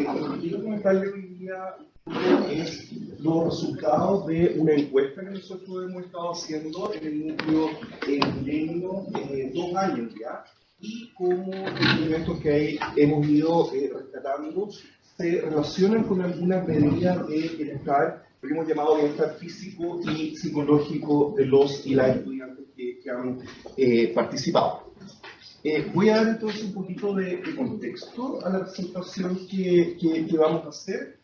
Lo que quiero comentarle hoy día es los resultados de una encuesta que nosotros hemos estado haciendo en el núcleo Milenio 2 años ya, y cómo los elementos que hemos ido rescatando se relacionan con algunas medidas de bienestar, lo que hemos llamado bienestar físico y psicológico de los y las estudiantes que han participado. Voy a dar entonces un poquito de contexto a la presentación que vamos a hacer.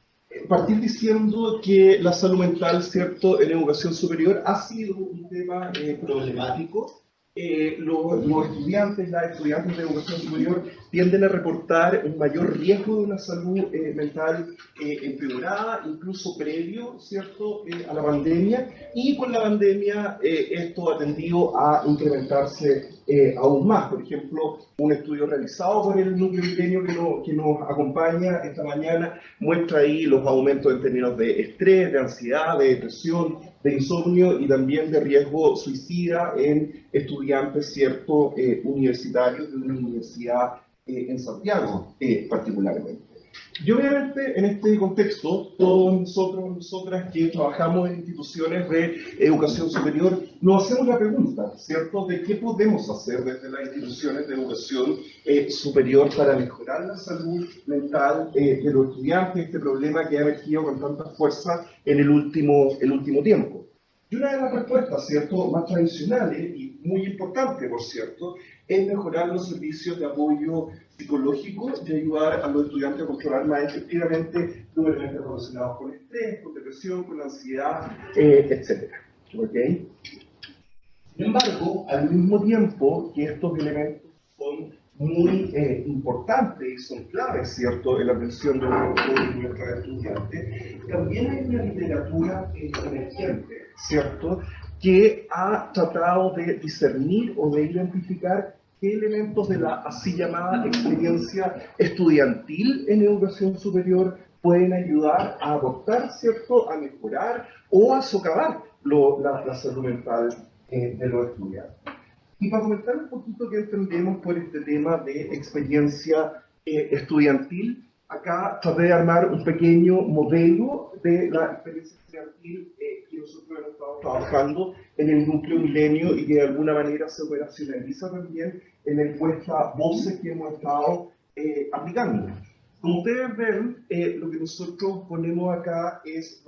Partir diciendo que la salud mental, ¿cierto?, en educación superior ha sido un tema problemático. Los estudiantes, las estudiantes de educación superior tienden a reportar un mayor riesgo de una salud mental empeorada, incluso previo, ¿cierto?, a la pandemia, y con la pandemia esto ha tendido a incrementarse aún más. Por ejemplo, un estudio realizado por el Núcleo Milenio que nos acompaña esta mañana muestra ahí los aumentos en términos de estrés, de ansiedad, de depresión, de insomnio y también de riesgo suicida en estudiantes, ¿cierto?, universitarios de una universidad en Santiago particularmente. Y obviamente en este contexto, todos nosotros, nosotras que trabajamos en instituciones de educación superior, nos hacemos la pregunta, ¿cierto?, de qué podemos hacer desde las instituciones de educación superior para mejorar la salud mental de los estudiantes, este problema que ha emergido con tanta fuerza en el último tiempo. Y una de las respuestas, ¿cierto?, más tradicionales y muy importante, por cierto, es mejorar los servicios de apoyo psicológico y ayudar a los estudiantes a controlar más efectivamente los elementos relacionados con estrés, con depresión, con ansiedad, etc. ¿Okay? Sin embargo, al mismo tiempo que estos elementos son muy importantes y son claves, ¿cierto?, en la atención de nuestros estudiantes, también hay una literatura emergente, ¿cierto?, que ha tratado de discernir o de identificar qué elementos de la así llamada experiencia estudiantil en educación superior pueden ayudar a aportar, ¿cierto?, a mejorar o a socavar la salud mental de los estudiantes. Y para comentar un poquito qué entendemos por este tema de experiencia estudiantil, acá traté de armar un pequeño modelo de la experiencia estudiantil que nosotros hemos estado trabajando en el Núcleo Milenio y que de alguna manera se operacionaliza también en la encuesta Voces que hemos estado aplicando. Como ustedes ven, lo que nosotros ponemos acá es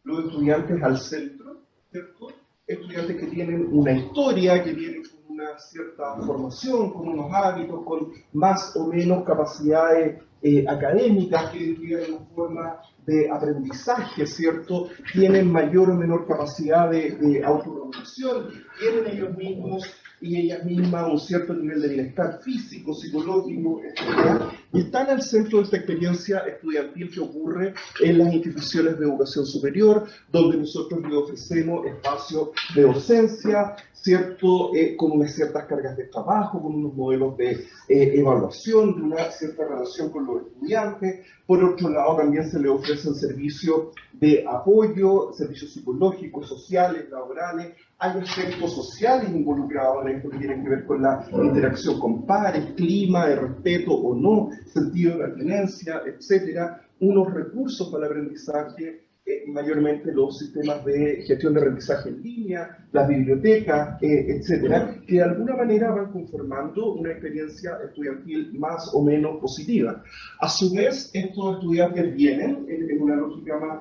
los estudiantes al centro, ¿cierto? Estudiantes que tienen una historia, que vienen con una cierta formación, con unos hábitos, con más o menos capacidades académicas, que tienen una forma de aprendizaje, ¿cierto? Tienen mayor o menor capacidad de autorregulación, tienen ellos mismos y ellas mismas un cierto nivel de bienestar físico, psicológico, etc. Y están al centro de esta experiencia estudiantil que ocurre en las instituciones de educación superior, donde nosotros les ofrecemos espacios de docencia, ¿cierto?, con unas ciertas cargas de trabajo, con unos modelos de evaluación, de una cierta relación con los estudiantes. Por otro lado, también se les ofrecen servicios de apoyo, servicios psicológicos, sociales, laborales. Hay aspectos sociales involucrados en esto que tienen que ver con la interacción con pares, clima, de respeto o no, sentido de pertenencia, etcétera. Unos recursos para el aprendizaje, mayormente los sistemas de gestión de aprendizaje en línea, las bibliotecas, etcétera, que de alguna manera van conformando una experiencia estudiantil más o menos positiva. A su vez, estos estudiantes vienen en una lógica más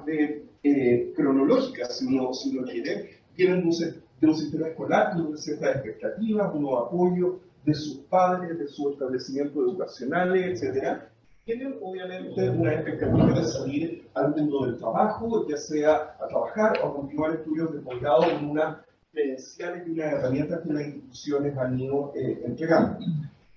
cronológica, si uno quiere, vienen de un sistema escolar, de unas ciertas expectativas, unos apoyos de sus padres, de sus establecimientos educacionales, etcétera. Tienen obviamente una expectativa de salir al mundo del trabajo, ya sea a trabajar o a continuar estudios de posgrado con unas credenciales y unas herramientas que las instituciones han ido entregando.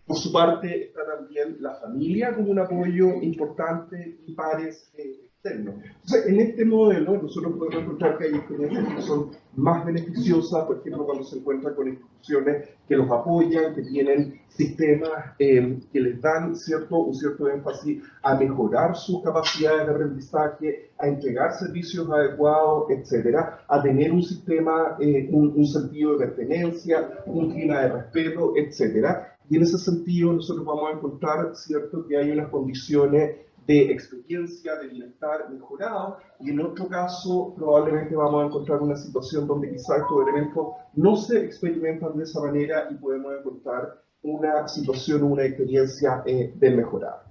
Por su parte está también la familia como un apoyo importante y pares externos. Entonces, en este modelo nosotros podemos encontrar que hay experiencias que son más beneficiosas, por ejemplo, cuando se encuentran con instituciones que los apoyan, que tienen sistemas que les dan un cierto énfasis a mejorar sus capacidades de aprendizaje, a entregar servicios adecuados, etcétera, a tener un sistema, un sentido de pertenencia, un clima de respeto, etcétera. y en ese sentido nosotros vamos a encontrar, ¿cierto?, que hay unas condiciones de experiencia, de bienestar mejorado, y en otro caso probablemente vamos a encontrar una situación donde quizás estos elementos no se experimentan de esa manera y podemos encontrar una situación o una experiencia desmejorada.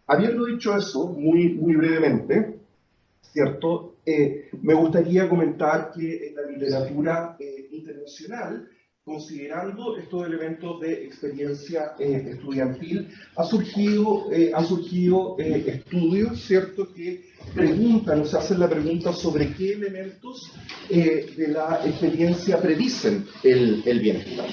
Habiendo dicho eso, muy brevemente, ¿cierto? Me gustaría comentar que en la literatura internacional, considerando estos elementos de experiencia estudiantil, han surgido estudios, ¿cierto?, que preguntan o se hacen la pregunta sobre qué elementos de la experiencia predicen el bienestar.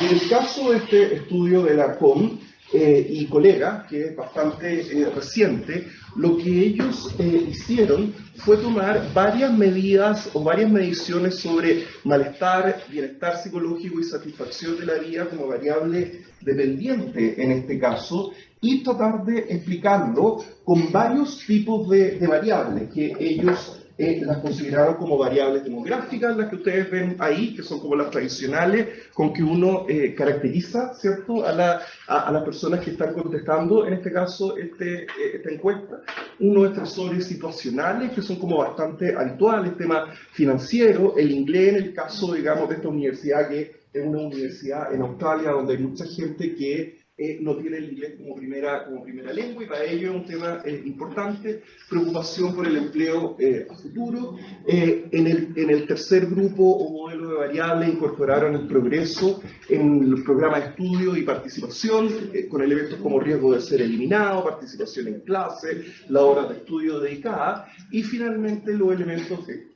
Y en el caso de este estudio de la COM, y colegas, que es bastante reciente, lo que ellos hicieron fue tomar varias medidas o varias mediciones sobre malestar, bienestar psicológico y satisfacción de la vida como variable dependiente en este caso, y tratar de explicarlo con varios tipos de variables que ellos las consideraron como variables demográficas, las que ustedes ven ahí, que son como las tradicionales, con que uno caracteriza, ¿cierto?, a las personas que están contestando, en este caso, esta encuesta. Unos estresores situacionales, que son como bastante habituales, tema financiero, el inglés en el caso, digamos, de esta universidad, que es una universidad en Australia, donde hay mucha gente que no tiene el inglés como primera lengua, y para ello es un tema importante. Preocupación por el empleo a futuro. En el tercer grupo o modelo de variables incorporaron el progreso en los programas de estudio y participación, con elementos como riesgo de ser eliminado, participación en clase, la hora de estudio dedicada, y finalmente los elementos de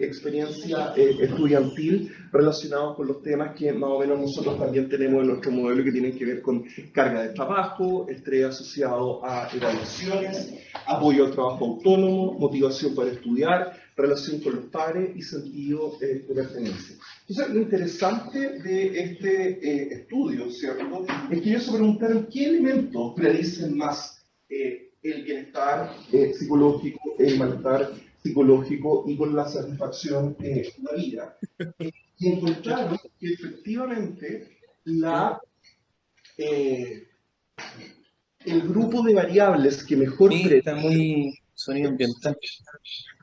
experiencia estudiantil relacionados con los temas que más o menos nosotros también tenemos en nuestro modelo, que tienen que ver con carga de trabajo, estrés asociado a evaluaciones, apoyo al trabajo autónomo, motivación para estudiar, relación con los pares y sentido de pertenencia. Entonces, lo interesante de este estudio, ¿cierto?, es que ellos se preguntaron qué elementos predicen más el bienestar psicológico, el malestar psicológico y con la satisfacción de la vida. Y encontraron que efectivamente el grupo de variables que mejor Sí, está muy sonido ambiental.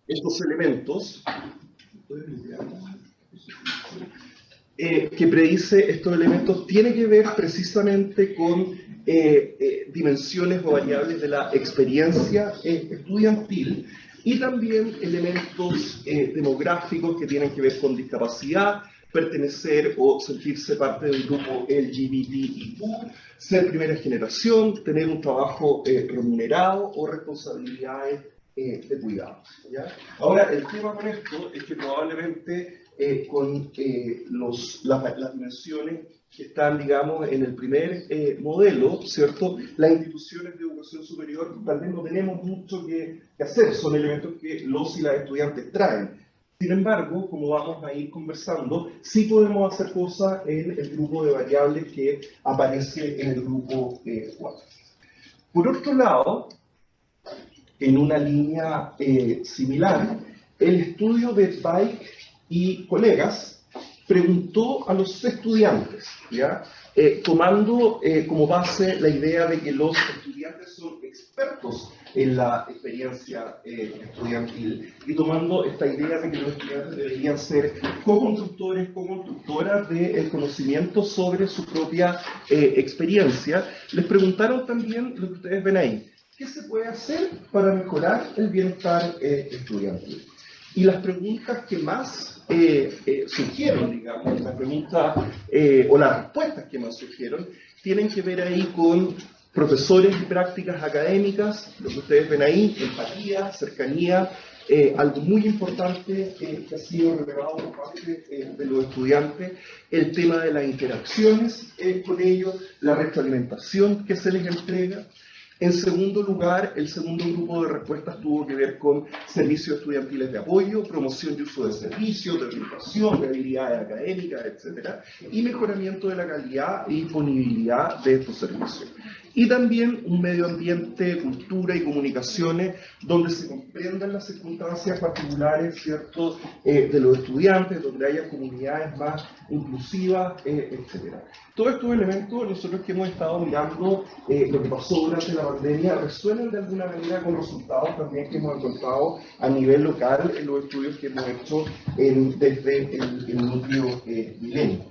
estos elementos, que predice estos elementos, tiene que ver precisamente con dimensiones o variables de la experiencia estudiantil, y también elementos demográficos que tienen que ver con discapacidad, pertenecer o sentirse parte del grupo LGBTIQ, ser primera generación, tener un trabajo remunerado o responsabilidades de cuidado, ¿ya? Ahora, el tema con esto es que probablemente con las dimensiones que están, digamos, en el primer modelo, ¿cierto?, las instituciones de educación superior tal vez no tenemos mucho que hacer, son elementos que los y las estudiantes traen. Sin embargo, como vamos a ir conversando, sí podemos hacer cosas en el grupo de variables que aparece en el grupo 4. Por otro lado, en una línea similar, el estudio de Pike y colegas preguntó a los estudiantes, ¿ya? Tomando como base la idea de que los estudiantes son expertos en la experiencia estudiantil, y tomando esta idea de que los estudiantes deberían ser co-constructores, co-constructoras del conocimiento sobre su propia experiencia, les preguntaron también lo que ustedes ven ahí: ¿qué se puede hacer para mejorar el bienestar estudiantil? Y las preguntas que más surgieron, digamos, las preguntas o las respuestas que más surgieron, tienen que ver ahí con profesores y prácticas académicas, lo que ustedes ven ahí: empatía, cercanía, algo muy importante que ha sido relevado por parte de los estudiantes, el tema de las interacciones con ellos, la retroalimentación que se les entrega. En segundo lugar, el segundo grupo de respuestas tuvo que ver con servicios estudiantiles de apoyo, promoción y uso de servicios, de orientación, de habilidades académicas, etc. Y mejoramiento de la calidad y disponibilidad de estos servicios. y también un medio ambiente, cultura y comunicaciones, donde se comprendan las circunstancias particulares, ¿cierto?, de los estudiantes, donde haya comunidades más inclusivas, etc. Todos estos elementos, nosotros que hemos estado mirando lo que pasó durante la pandemia, resuenan de alguna manera con resultados también que hemos encontrado a nivel local en los estudios que hemos hecho desde el núcleo Milenio.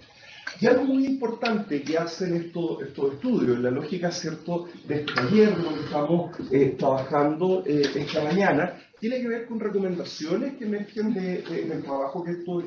Y algo muy importante que hacen estos estudios, la lógica, ¿cierto?, de este taller donde estamos trabajando esta mañana, tiene que ver con recomendaciones que emergen del trabajo que estos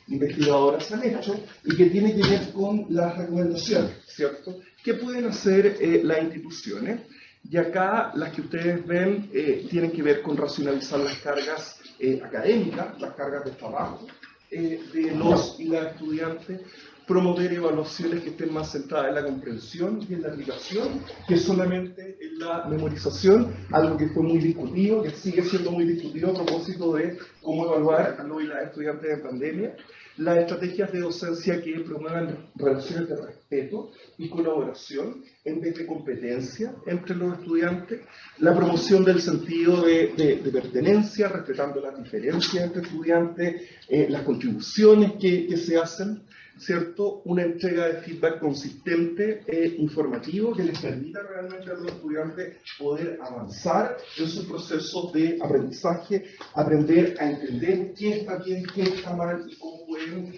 investigadoras han hecho y que tiene que ver con las recomendaciones, ¿cierto?, que pueden hacer las instituciones. Y acá las que ustedes ven tienen que ver con racionalizar las cargas académicas, las cargas de trabajo, de los y las estudiantes, promover evaluaciones que estén más centradas en la comprensión y en la aplicación que solamente en la memorización, algo que fue muy discutido, que sigue siendo muy discutido a propósito de cómo evaluar a los y las estudiantes en pandemia. Las estrategias de docencia que promuevan relaciones de respeto y colaboración en vez de competencia entre los estudiantes, la promoción del sentido de pertenencia, respetando las diferencias entre estudiantes, las contribuciones que se hacen, ¿cierto?, una entrega de feedback consistente e informativo que les permita realmente a los estudiantes poder avanzar en sus procesos de aprendizaje, aprender a entender qué está bien, qué está mal y cómo pueden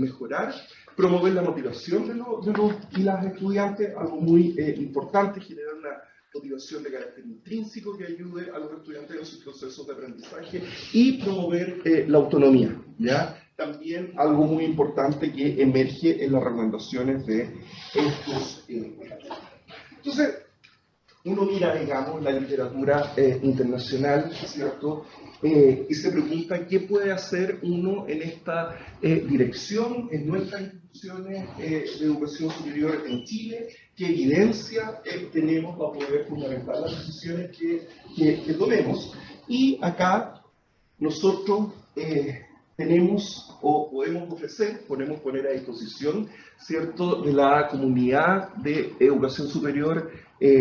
mejorar, promover la motivación de los y las estudiantes, algo muy importante, generar una motivación de carácter intrínseco que ayude a los estudiantes en sus procesos de aprendizaje y promover la autonomía, ¿ya? También algo muy importante que emerge en las recomendaciones de estos Entonces, uno mira, digamos, la literatura internacional, ¿cierto?, y se pregunta qué puede hacer uno en esta dirección, en nuestras instituciones de educación superior en Chile, qué evidencia tenemos para poder fundamentar las decisiones que tomemos. Y acá nosotros tenemos o podemos ofrecer, podemos poner a disposición, ¿cierto?, de la comunidad de educación superior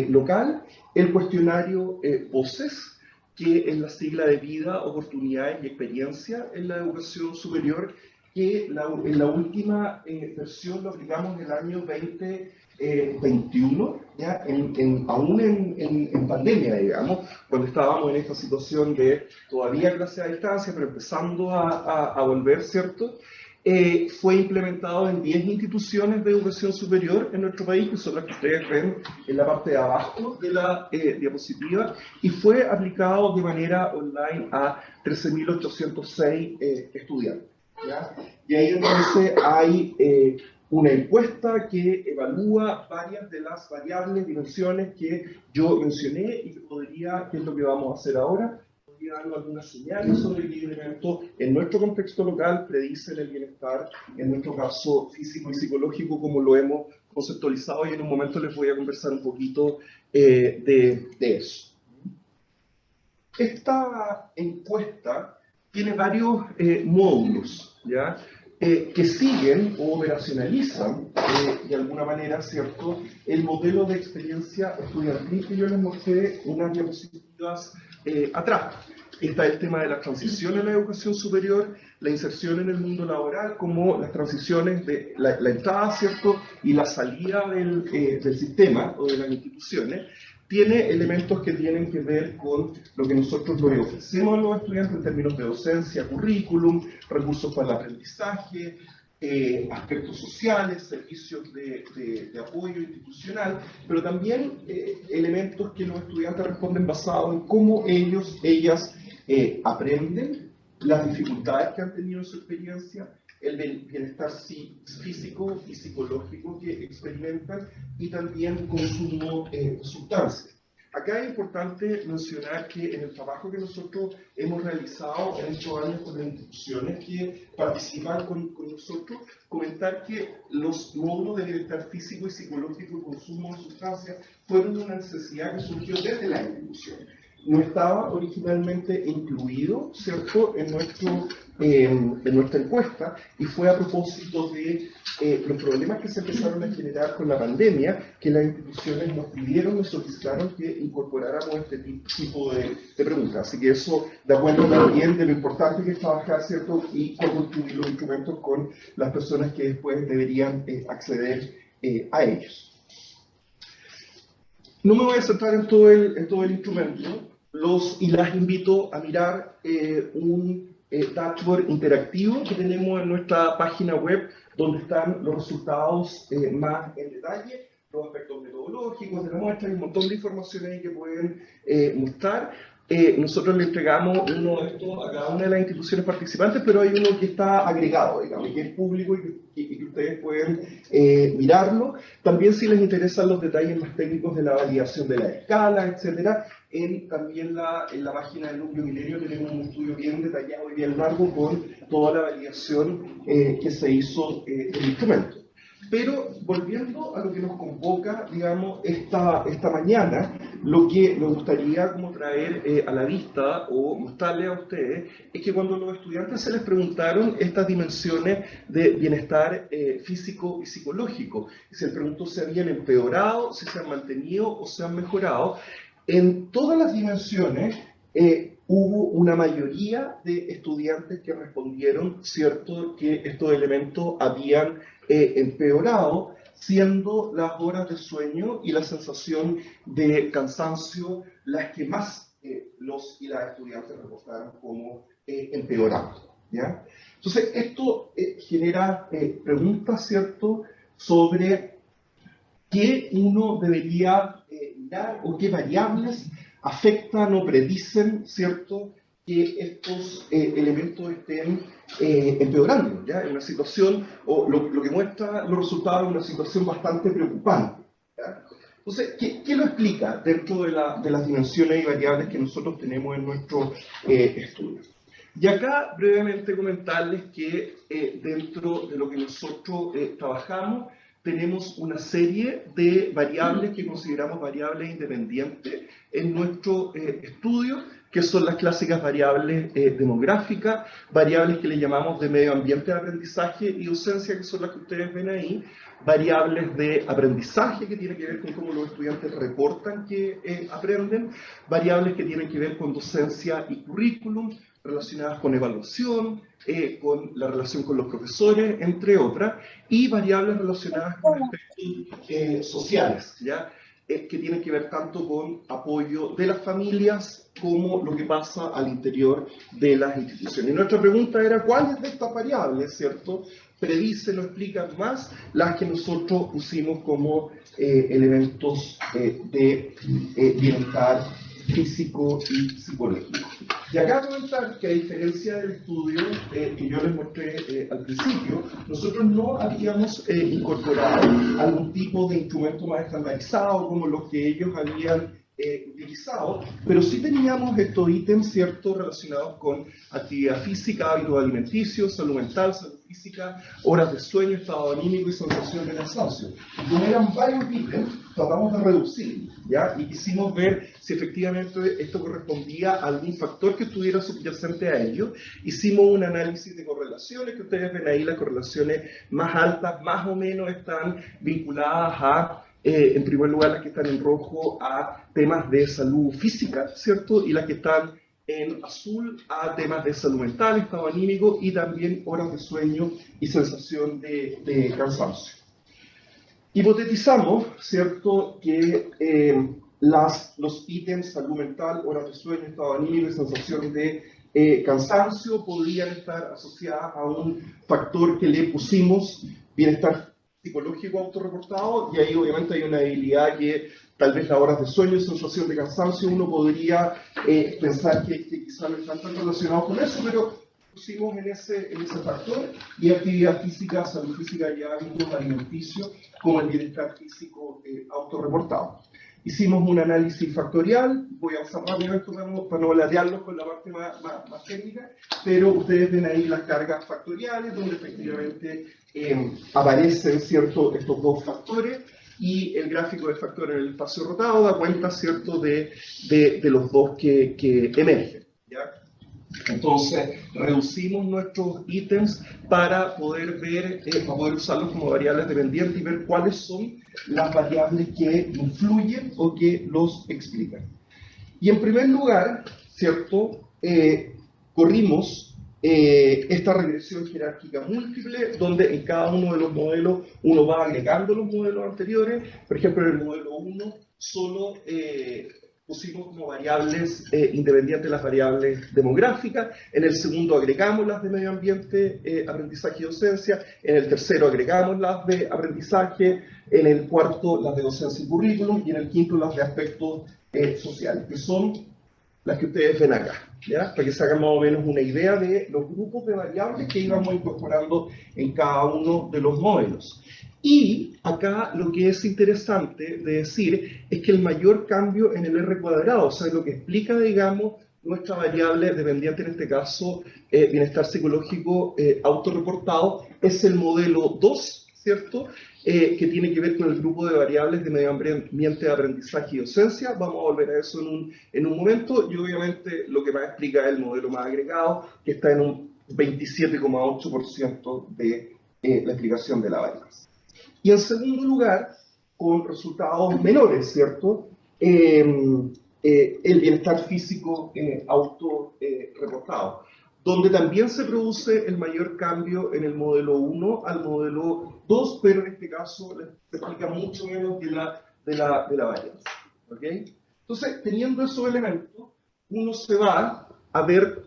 local, el cuestionario POSES, que es la sigla de vida, oportunidades y experiencia en la educación superior, que en la última versión lo aplicamos en el año 2021, ¿ya? Aún en pandemia, digamos, cuando estábamos en esta situación de todavía clase a distancia, pero empezando a volver, ¿cierto? Fue implementado en 10 instituciones de educación superior en nuestro país, que son las que ustedes ven en la parte de abajo de la diapositiva, y fue aplicado de manera online a 13.806 estudiantes, ¿ya? Y ahí entonces hay una encuesta que evalúa varias de las variables, dimensiones que yo mencioné y que es lo que vamos a hacer ahora, dando algunas señales sobre qué elementos en nuestro contexto local predicen el bienestar, en nuestro caso físico y psicológico, como lo hemos conceptualizado, y en un momento les voy a conversar un poquito de eso. Esta encuesta tiene varios módulos, ¿ya? Que siguen o operacionalizan de alguna manera, ¿cierto?, el modelo de experiencia estudiantil que yo les mostré unas diapositivas atrás. Está el tema de la transición en la educación superior, la inserción en el mundo laboral, como las transiciones de la entrada, ¿cierto?, y la salida del sistema o de las instituciones. Tiene elementos que tienen que ver con lo que nosotros le ofrecemos a los estudiantes en términos de docencia, currículum, recursos para el aprendizaje, aspectos sociales, servicios de apoyo institucional, pero también elementos que los estudiantes responden basados en cómo ellas aprenden, las dificultades que han tenido en su experiencia, el bienestar físico y psicológico que experimentan y también consumo de sustancias. Acá es importante mencionar que en el trabajo que nosotros hemos realizado en estos años con las instituciones que participan con nosotros, comentar que los módulos de bienestar físico y psicológico y consumo de sustancias fueron una necesidad que surgió desde las instituciones. no estaba originalmente incluido, ¿cierto?, en nuestra encuesta, y fue a propósito de los problemas que se empezaron a generar con la pandemia, que las instituciones nos pidieron, nos solicitaron que incorporáramos este tipo de preguntas. Así que eso da cuenta también de lo importante que es trabajar, ¿cierto?, y construir los instrumentos con las personas que después deberían acceder a ellos. No me voy a centrar en todo el instrumento, y las invito a mirar un dashboard interactivo que tenemos en nuestra página web, donde están los resultados más en detalle, los aspectos metodológicos de la muestra, hay un montón de información ahí que pueden mostrar. Nosotros le entregamos uno de estos a cada una de las instituciones participantes, pero hay uno que está agregado, digamos, que es público y que ustedes pueden mirarlo. También, si les interesan los detalles más técnicos de la validación de la escala, etcétera, también en la página del Núcleo Milenio tenemos un estudio bien detallado y bien largo con toda la validación que se hizo del instrumento. Pero volviendo a lo que nos convoca, digamos, esta mañana, lo que me gustaría como traer a la vista o mostrarles a ustedes es que cuando los estudiantes se les preguntaron estas dimensiones de bienestar físico y psicológico, y se les preguntó si habían empeorado, si se han mantenido o se han mejorado, en todas las dimensiones hubo una mayoría de estudiantes que respondieron, cierto, que estos elementos habían empeorado, siendo las horas de sueño y la sensación de cansancio las que más los y las estudiantes reportaron como empeorando, ¿ya? Entonces, esto genera preguntas, ¿cierto?, sobre qué uno debería mirar o qué variables afectan o predicen, ¿cierto?, que estos elementos estén empeorando, ¿ya? En una situación, o lo que muestra los resultados de una situación bastante preocupante, ¿ya? Entonces, ¿qué lo explica dentro de las dimensiones y variables que nosotros tenemos en nuestro estudio? Y acá brevemente comentarles que dentro de lo que nosotros trabajamos, tenemos una serie de variables que consideramos variables independientes en nuestro estudio, que son las clásicas variables demográficas, variables que le llamamos de medio ambiente de aprendizaje y docencia, que son las que ustedes ven ahí, variables de aprendizaje, que tienen que ver con cómo los estudiantes reportan que aprenden, variables que tienen que ver con docencia y currículum, relacionadas con evaluación, con la relación con los profesores, entre otras, y variables relacionadas con aspectos sociales, ¿ya? Que tienen que ver tanto con apoyo de las familias como lo que pasa al interior de las instituciones. Y nuestra pregunta era, ¿cuáles de estas variables, cierto, predicen o explican más las que nosotros pusimos como elementos de bienestar físico y psicológico? Y acá comentar que, a diferencia del estudio que yo les mostré al principio, nosotros no habíamos incorporado algún tipo de instrumento más estandarizado como los que ellos habían utilizado, pero sí teníamos estos ítems, ¿cierto?, relacionados con actividad física, hábitos alimenticios, salud mental, salud física, horas de sueño, estado anímico y sensación de cansancio. Y como eran varios ítems, tratamos de reducir, ¿ya? Y quisimos ver si efectivamente esto correspondía a algún factor que estuviera subyacente a ello. Hicimos un análisis de correlaciones, que ustedes ven ahí, las correlaciones más altas, más o menos están vinculadas a en primer lugar, las que están en rojo a temas de salud física, ¿cierto? Y las que están en azul a temas de salud mental, estado anímico y también horas de sueño y sensación de cansancio. Hipotetizamos, ¿cierto?, que los ítems salud mental, horas de sueño, estado anímico y sensación de cansancio podrían estar asociadas a un factor que le pusimos bienestar psicológico autorreportado, y ahí obviamente hay una debilidad que tal vez las horas de sueño y sensación de cansancio uno podría pensar que quizás no están tan relacionados con eso, pero pusimos en ese factor, y actividad física, salud física y hábitos alimenticios como el bienestar físico autorreportado. Hicimos un análisis factorial, voy a avanzar rápido esto para no ladearlos con la parte más técnica, pero ustedes ven ahí las cargas factoriales, donde efectivamente aparecen, ¿cierto?, estos dos factores. y el gráfico de factor en el espacio rotado da cuenta, ¿cierto?, de los dos que emergen, ¿ya? Entonces, reducimos nuestros ítems para poder ver, para poder usarlos como variables dependientes y ver cuáles son las variables que influyen o que los explican. Y en primer lugar, ¿cierto?, corrimos esta regresión jerárquica múltiple, donde en cada uno de los modelos uno va agregando los modelos anteriores. Por ejemplo, en el modelo 1 solo pusimos como variables independientes las variables demográficas, en el segundo agregamos las de medio ambiente, aprendizaje y docencia, en el tercero agregamos las de aprendizaje, en el cuarto las de docencia y currículum, y en el quinto las de aspectos sociales, que son las que ustedes ven acá, ¿ya? Para que se hagan más o menos una idea de los grupos de variables que íbamos incorporando en cada uno de los modelos. Y acá lo que es interesante de decir es que el mayor cambio en el R cuadrado, o sea, lo que explica, digamos, nuestra variable dependiente, en este caso, bienestar psicológico autorreportado, es el modelo 2, ¿cierto?, que tiene que ver con el grupo de variables de medio ambiente, aprendizaje y docencia. Vamos a volver a eso en un momento, y obviamente lo que más explica es el modelo más agregado, que está en un 27,8% de la explicación de la variable. Y en segundo lugar, con resultados menores, ¿cierto?, el bienestar físico autorreportado, donde también se produce el mayor cambio en el modelo 1 al modelo 2, pero en este caso se explica mucho menos de la variable. ¿Okay? Entonces, teniendo esos elementos, uno se va a ver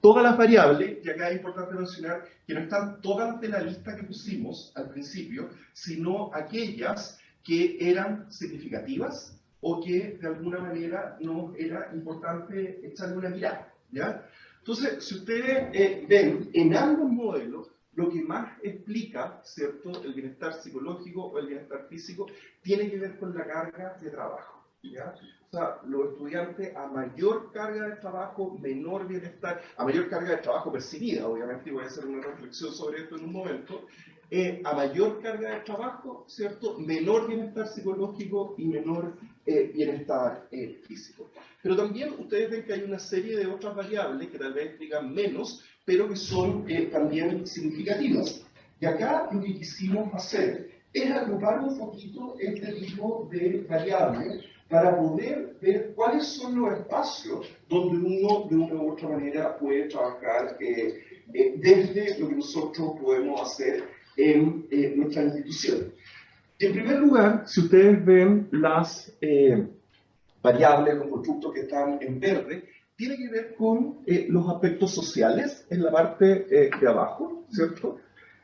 todas las variables, y acá es importante mencionar que no están todas de la lista que pusimos al principio, sino aquellas que eran significativas o que de alguna manera nos era importante echarle una mirada, ¿ya? Entonces, si ustedes ven en ambos modelos, lo que más explica, ¿cierto?, el bienestar psicológico o el bienestar físico, tiene que ver con la carga de trabajo, ¿ya? O sea, los estudiantes a mayor carga de trabajo, menor bienestar, a mayor carga de trabajo percibida, obviamente, y voy a hacer una reflexión sobre esto en un momento, a mayor carga de trabajo, ¿cierto?, menor bienestar psicológico y menor bienestar físico. Pero también ustedes ven que hay una serie de otras variables que tal vez explican menos, pero que son también significativas. Y acá lo que quisimos hacer es agrupar un poquito este tipo de variables para poder ver cuáles son los espacios donde uno de una u otra manera puede trabajar desde lo que nosotros podemos hacer en nuestra institución. En primer lugar, si ustedes ven las variables, los constructos que están en verde, tiene que ver con los aspectos sociales en la parte de abajo, ¿cierto?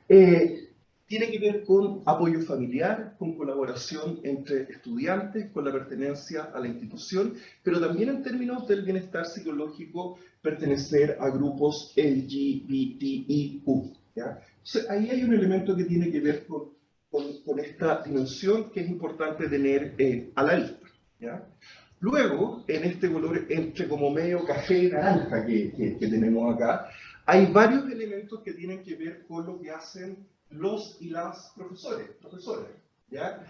Tiene que ver con apoyo familiar, con colaboración entre estudiantes, con la pertenencia a la institución, pero también en términos del bienestar psicológico, pertenecer a grupos LGBTIQ, ¿ya? Entonces, ahí hay un elemento que tiene que ver con esta dimensión que es importante tener a la vista, ¿ya? Luego, en este color entre como medio café y naranja que tenemos acá, hay varios elementos que tienen que ver con lo que hacen los y las profesores, ¿ya?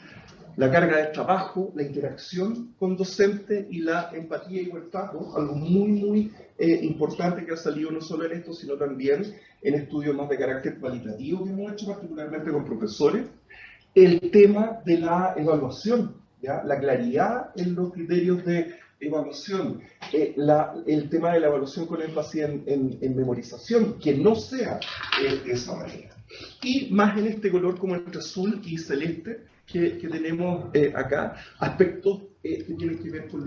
La carga de trabajo, la interacción con docente y la empatía y igualdad, algo muy importante que ha salido no solo en esto, sino también en estudios más de carácter cualitativo que hemos hecho particularmente con profesores. El tema de la evaluación, ¿ya? La claridad en los criterios de evaluación, el tema de la evaluación con énfasis en memorización, que no sea de esa manera. Y más en este color como entre azul y celeste que tenemos acá, aspectos que tienen que ver con,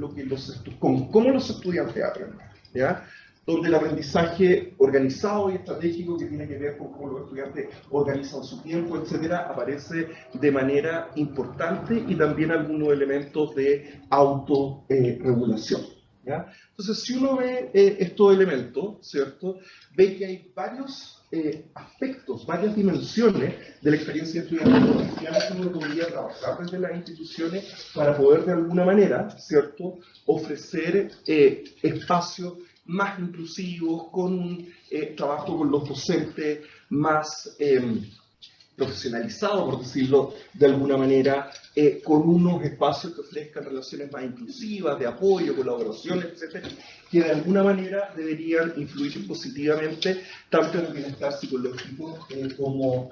con cómo los estudiantes aprenden, ¿ya? Donde el aprendizaje organizado y estratégico, que tiene que ver con cómo los estudiantes organizan su tiempo, etcétera, aparece de manera importante, y también algunos elementos de autorregulación. ¿Ya? Entonces, si uno ve estos elementos, ¿cierto?, ve que hay varios aspectos, varias dimensiones de la experiencia estudiantil que uno podría trabajar desde las instituciones para poder de alguna manera, ¿cierto?, ofrecer espacios más inclusivos, con un trabajo con los docentes más profesionalizado, por decirlo de alguna manera, con unos espacios que ofrezcan relaciones más inclusivas, de apoyo, colaboración, etcétera, que de alguna manera deberían influir positivamente tanto en el bienestar psicológico como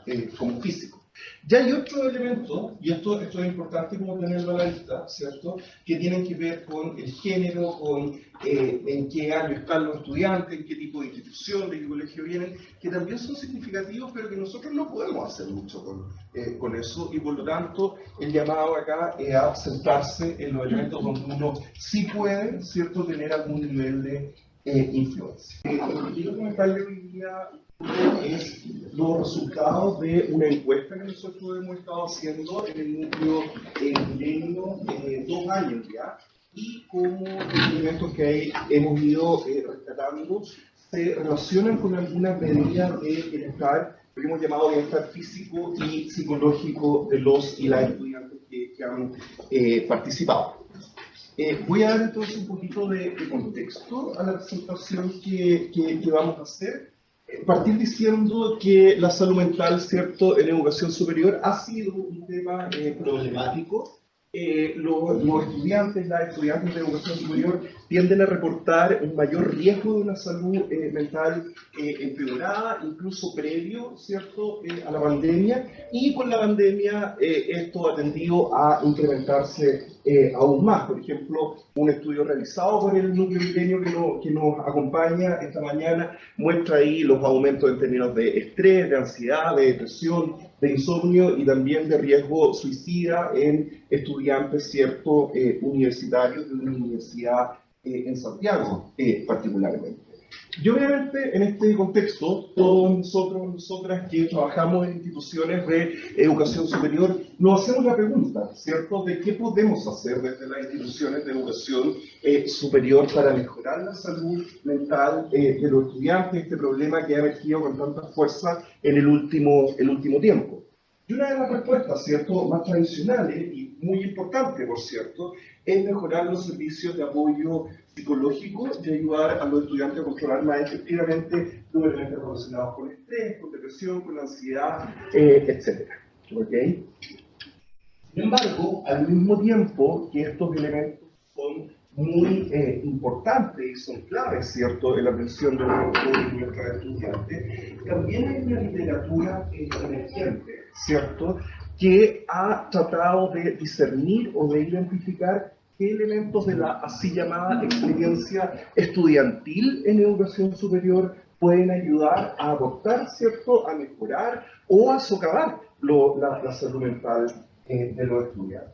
físico. Ya hay otro elemento, y esto es importante como tenerlo a la vista, ¿cierto?, que tienen que ver con el género, con en qué año están los estudiantes, en qué tipo de institución, de qué colegio vienen, que también son significativos, pero que nosotros no podemos hacer mucho con eso, y por lo tanto el llamado acá es a centrarse en los elementos donde uno sí puede, ¿cierto?, tener algún nivel de influencia. Lo que quiero comentarle hoy día es los resultados de una encuesta que nosotros hemos estado haciendo en el núcleo Milenio 2 años ya, y cómo los elementos que hemos ido rescatando se relacionan con algunas medidas de bienestar, lo que hemos llamado bienestar físico y psicológico de los y las estudiantes que han participado. Voy a dar entonces un poquito de contexto a la presentación que vamos a hacer. Partir diciendo que la salud mental, ¿cierto?, en educación superior ha sido un tema problemático. Los estudiantes, las estudiantes de educación superior tienden a reportar un mayor riesgo de una salud mental empeorada, incluso previo, ¿cierto?, a la pandemia, y con la pandemia esto ha tendido a incrementarse aún más. Por ejemplo, un estudio realizado por el Núcleo Milenio que nos acompaña esta mañana muestra ahí los aumentos en términos de estrés, de ansiedad, de depresión, de insomnio y también de riesgo suicida en estudiantes, ¿cierto?, universitarios de una universidad en Santiago, particularmente. Y obviamente en este contexto, todos nosotros, nosotras que trabajamos en instituciones de educación superior, nos hacemos la pregunta, ¿cierto?, de qué podemos hacer desde las instituciones de educación superior para mejorar la salud mental de los estudiantes, este problema que ha emergido con tanta fuerza en el último tiempo. Y una de las respuestas, ¿cierto?, más tradicionales y muy importante, por cierto, es mejorar los servicios de apoyo psicológico y ayudar a los estudiantes a controlar más efectivamente los elementos relacionados con estrés, con depresión, con ansiedad, etc. ¿Okay? Sin embargo, al mismo tiempo que estos elementos son muy importantes y son claves, ¿cierto?, en la atención de nuestros estudiantes, también hay una literatura emergente, ¿cierto?, que ha tratado de discernir o de identificar qué elementos de la así llamada experiencia estudiantil en educación superior pueden ayudar a aportar, ¿cierto?, a mejorar o a socavar la salud mental de los estudiantes.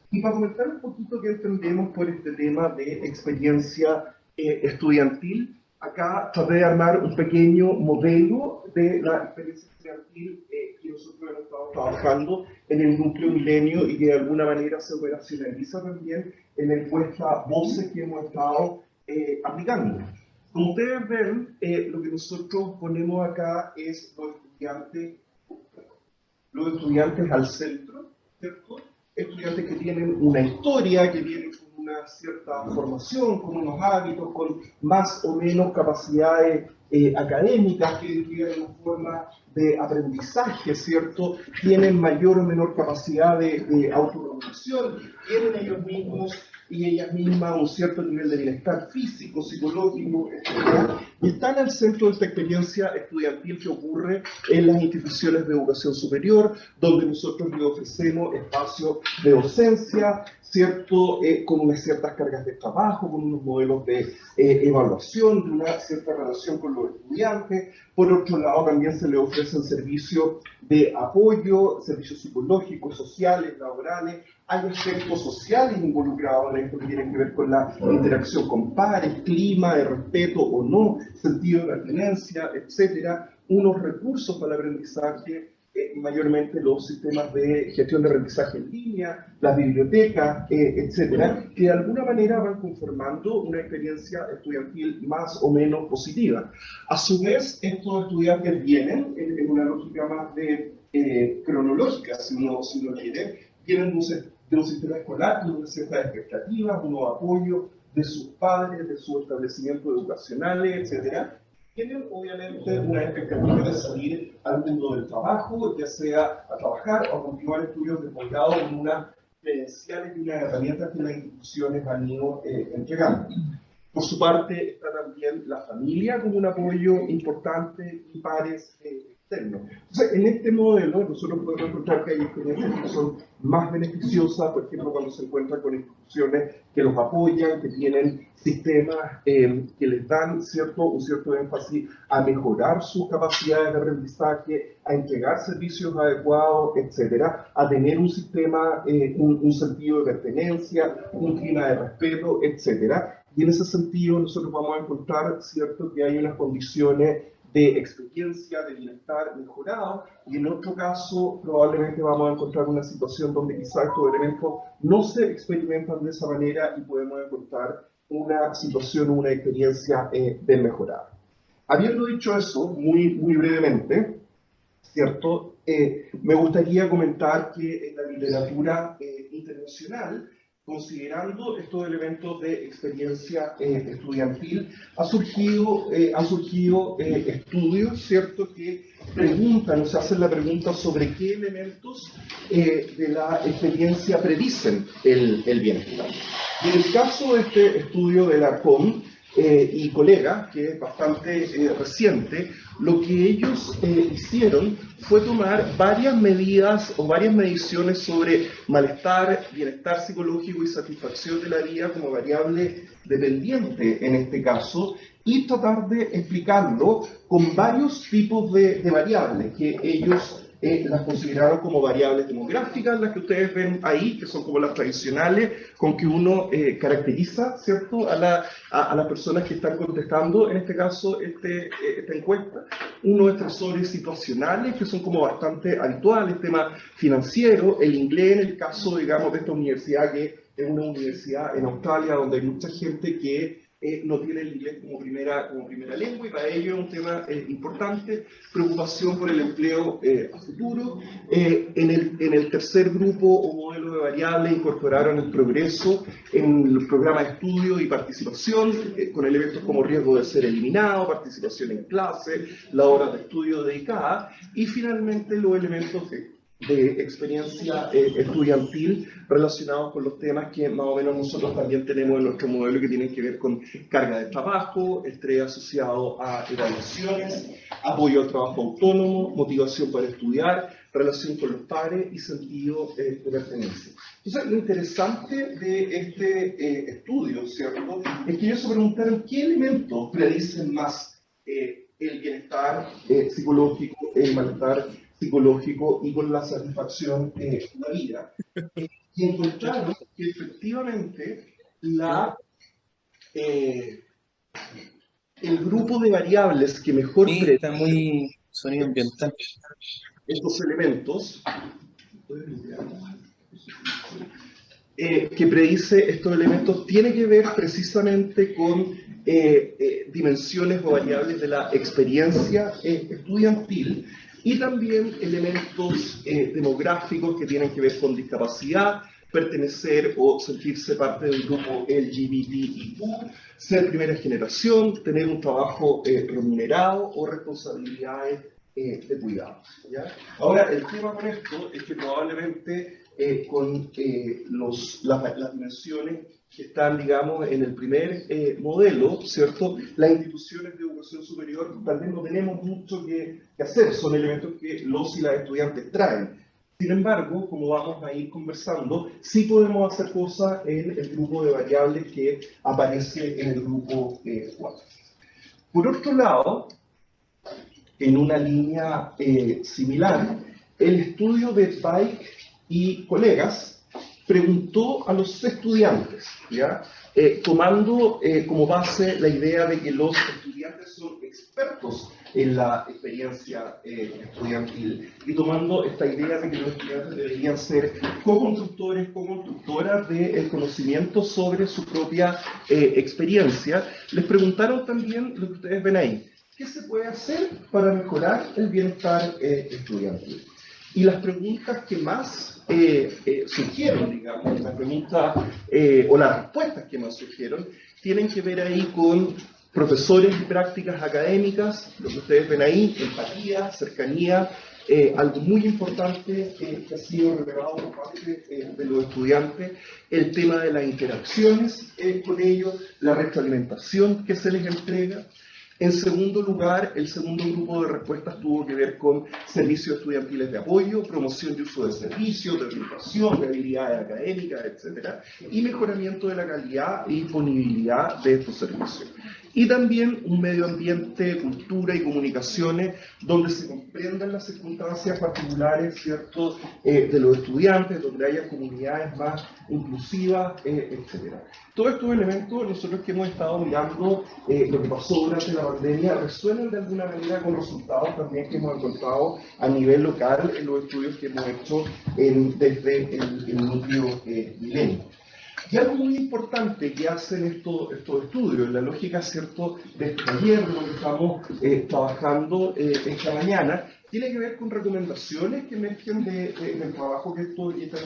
Y para comentar un poquito qué entendemos por este tema de experiencia estudiantil, acá traté de armar un pequeño modelo de la experiencia estudiantil que nosotros hemos estado trabajando en el Núcleo Milenio y que de alguna manera se operacionaliza también en el encuesta Voces que hemos estado aplicando. Como ustedes ven, lo que nosotros ponemos acá es los estudiantes al centro, ¿cierto? Estudiantes que tienen una historia, que vienen con una cierta formación, con unos hábitos, con más o menos capacidades académicas, que tienen una forma de aprendizaje, ¿cierto? Tienen mayor o menor capacidad de autorregulación, tienen ellos mismos y ellas mismas un cierto nivel de bienestar físico, psicológico, etc. Y están al centro de esta experiencia estudiantil que ocurre en las instituciones de educación superior, donde nosotros les ofrecemos espacios de docencia, ¿cierto?, con unas ciertas cargas de trabajo, con unos modelos de evaluación, de una cierta relación con los estudiantes. Por otro lado, también se les ofrecen servicios de apoyo, servicios psicológicos, sociales, laborales. Hay aspectos sociales involucrados en esto que tienen que ver con la interacción con pares, clima de respeto o no, sentido de pertenencia, etcétera. Unos recursos para el aprendizaje, mayormente los sistemas de gestión de aprendizaje en línea, las bibliotecas, etcétera, que de alguna manera van conformando una experiencia estudiantil más o menos positiva. A su vez, estos estudiantes vienen en una lógica más cronológica, si uno quiere, vienen de un sistema escolar, de unas ciertas expectativas, unos apoyos de sus padres, de sus establecimientos educacionales, etcétera, tienen obviamente una expectativa de salir al mundo del trabajo, ya sea a trabajar o a continuar estudios de posgrado con unas credenciales y unas herramientas que las instituciones han ido entregando. Por su parte está también la familia como un apoyo importante y pares externos. Entonces, en este modelo nosotros podemos encontrar que hay experiencias que son más beneficiosas, por ejemplo, cuando se encuentran con instituciones que los apoyan, que tienen sistemas que les dan un cierto énfasis a mejorar sus capacidades de aprendizaje, a entregar servicios adecuados, etcétera, a tener un sistema, un sentido de pertenencia, un clima de respeto, etcétera. Y en ese sentido nosotros vamos a encontrar, ¿cierto?, que hay unas condiciones de experiencia, de bienestar mejorado, y en otro caso probablemente vamos a encontrar una situación donde quizás estos elementos no se experimentan de esa manera y podemos encontrar una situación, una experiencia desmejorada. Habiendo dicho eso, muy brevemente, ¿cierto? Me gustaría comentar que en la literatura internacional, considerando estos elementos de experiencia estudiantil, han surgido estudios, ¿cierto?, que preguntan, o se hacen la pregunta sobre qué elementos de la experiencia predicen el bienestar. Y en el caso de este estudio de la COM y colegas, que es bastante reciente, lo que ellos hicieron fue tomar varias medidas o varias mediciones sobre malestar, bienestar psicológico y satisfacción de la vida como variable dependiente en este caso, y tratar de explicarlo con varios tipos de variables que ellos las consideraron como variables demográficas, las que ustedes ven ahí, que son como las tradicionales, con que uno caracteriza, ¿cierto?, a las personas que están contestando, en este caso, esta encuesta. Unos estresores situacionales, que son como bastante habituales, tema financiero, el inglés en el caso, digamos, de esta universidad, que es una universidad en Australia, donde hay mucha gente que no tiene el inglés como primera lengua, y para ello es un tema importante. Preocupación por el empleo a futuro. En el tercer grupo o modelo de variables incorporaron el progreso en el programa de estudio y participación, con elementos como riesgo de ser eliminado, participación en clase, las horas de estudio dedicadas, y finalmente los elementos de experiencia estudiantil relacionados con los temas que más o menos nosotros también tenemos en nuestro modelo, que tienen que ver con carga de trabajo, estrés asociado a evaluaciones, apoyo al trabajo autónomo, motivación para estudiar, relación con los pares y sentido de pertenencia. Entonces, lo interesante de este estudio, ¿cierto?, es que ellos se preguntaron qué elementos predicen más el bienestar psicológico, el malestar psicológico y con la satisfacción de la vida. Y encontraron que efectivamente el grupo de variables que mejor Sí, está muy sonido ambiental. estos elementos, que predice estos elementos, tiene que ver precisamente con dimensiones o variables de la experiencia estudiantil, y también elementos demográficos que tienen que ver con discapacidad, pertenecer o sentirse parte del grupo LGBTIQ, ser primera generación, tener un trabajo remunerado o responsabilidades de cuidado, ¿ya? Ahora, el tema con esto es que probablemente con las dimensiones que están, digamos, en el primer modelo, ¿cierto?, las instituciones de educación superior tal vez no tenemos mucho que hacer, son elementos que los y las estudiantes traen. Sin embargo, como vamos a ir conversando, sí podemos hacer cosas en el grupo de variables que aparece en el grupo 4. Por otro lado, en una línea similar, el estudio de Pike y colegas preguntó a los estudiantes, ¿ya?, tomando como base la idea de que los estudiantes son expertos en la experiencia estudiantil, y tomando esta idea de que los estudiantes deberían ser co-constructores, co-constructoras del conocimiento sobre su propia experiencia, les preguntaron también lo que ustedes ven ahí: ¿qué se puede hacer para mejorar el bienestar estudiantil? Y las preguntas que más surgieron, digamos, las preguntas o las respuestas que más surgieron, tienen que ver ahí con Profesores y prácticas académicas, lo que ustedes ven ahí, empatía, cercanía, algo muy importante que ha sido relevado por parte de los estudiantes, el tema de las interacciones con ellos, la retroalimentación que se les entrega. En segundo lugar, el segundo grupo de respuestas tuvo que ver con servicios estudiantiles de apoyo, promoción y uso de servicios, de orientación, de habilidades académicas, etc. Y mejoramiento de la calidad y disponibilidad de estos servicios. Y también un medio ambiente, cultura y comunicaciones, donde se comprendan las circunstancias particulares, ¿cierto?, de los estudiantes, donde haya comunidades más inclusivas, etc. Todos estos elementos, nosotros que hemos estado mirando lo que pasó durante la pandemia, resuenan de alguna manera con resultados también que hemos encontrado a nivel local en los estudios que hemos hecho desde el núcleo Milenio. Y algo muy importante que hacen estos estudios, la lógica, ¿cierto?, de este taller, de lo que estamos trabajando esta mañana, tiene que ver con recomendaciones que emergen del trabajo que estos y estas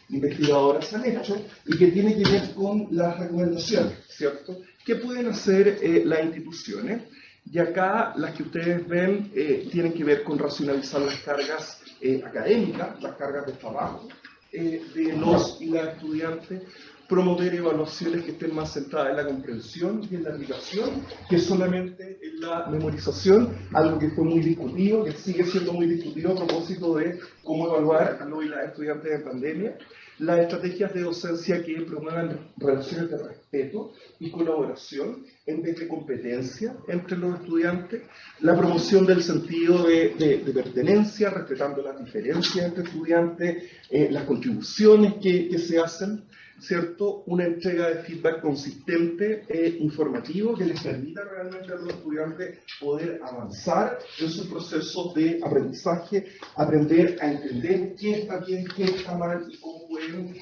investigadoras han hecho y que tiene que ver con las recomendaciones, ¿cierto?, que pueden hacer las instituciones. Y acá las que ustedes ven tienen que ver con racionalizar las cargas académicas, las cargas de trabajo, de los y las estudiantes, promover evaluaciones que estén más centradas en la comprensión y en la aplicación que solamente en la memorización, algo que fue muy discutido, que sigue siendo muy discutido a propósito de cómo evaluar a los y las estudiantes en pandemia. Las estrategias de docencia que promuevan relaciones de respeto y colaboración en vez de competencia entre los estudiantes, la promoción del sentido de pertenencia, respetando las diferencias entre estudiantes, las contribuciones que se hacen, ¿cierto? Una entrega de feedback consistente e informativo que les permita realmente a los estudiantes poder avanzar en su proceso de aprendizaje, aprender a entender qué está bien, qué está mal y cómo pueden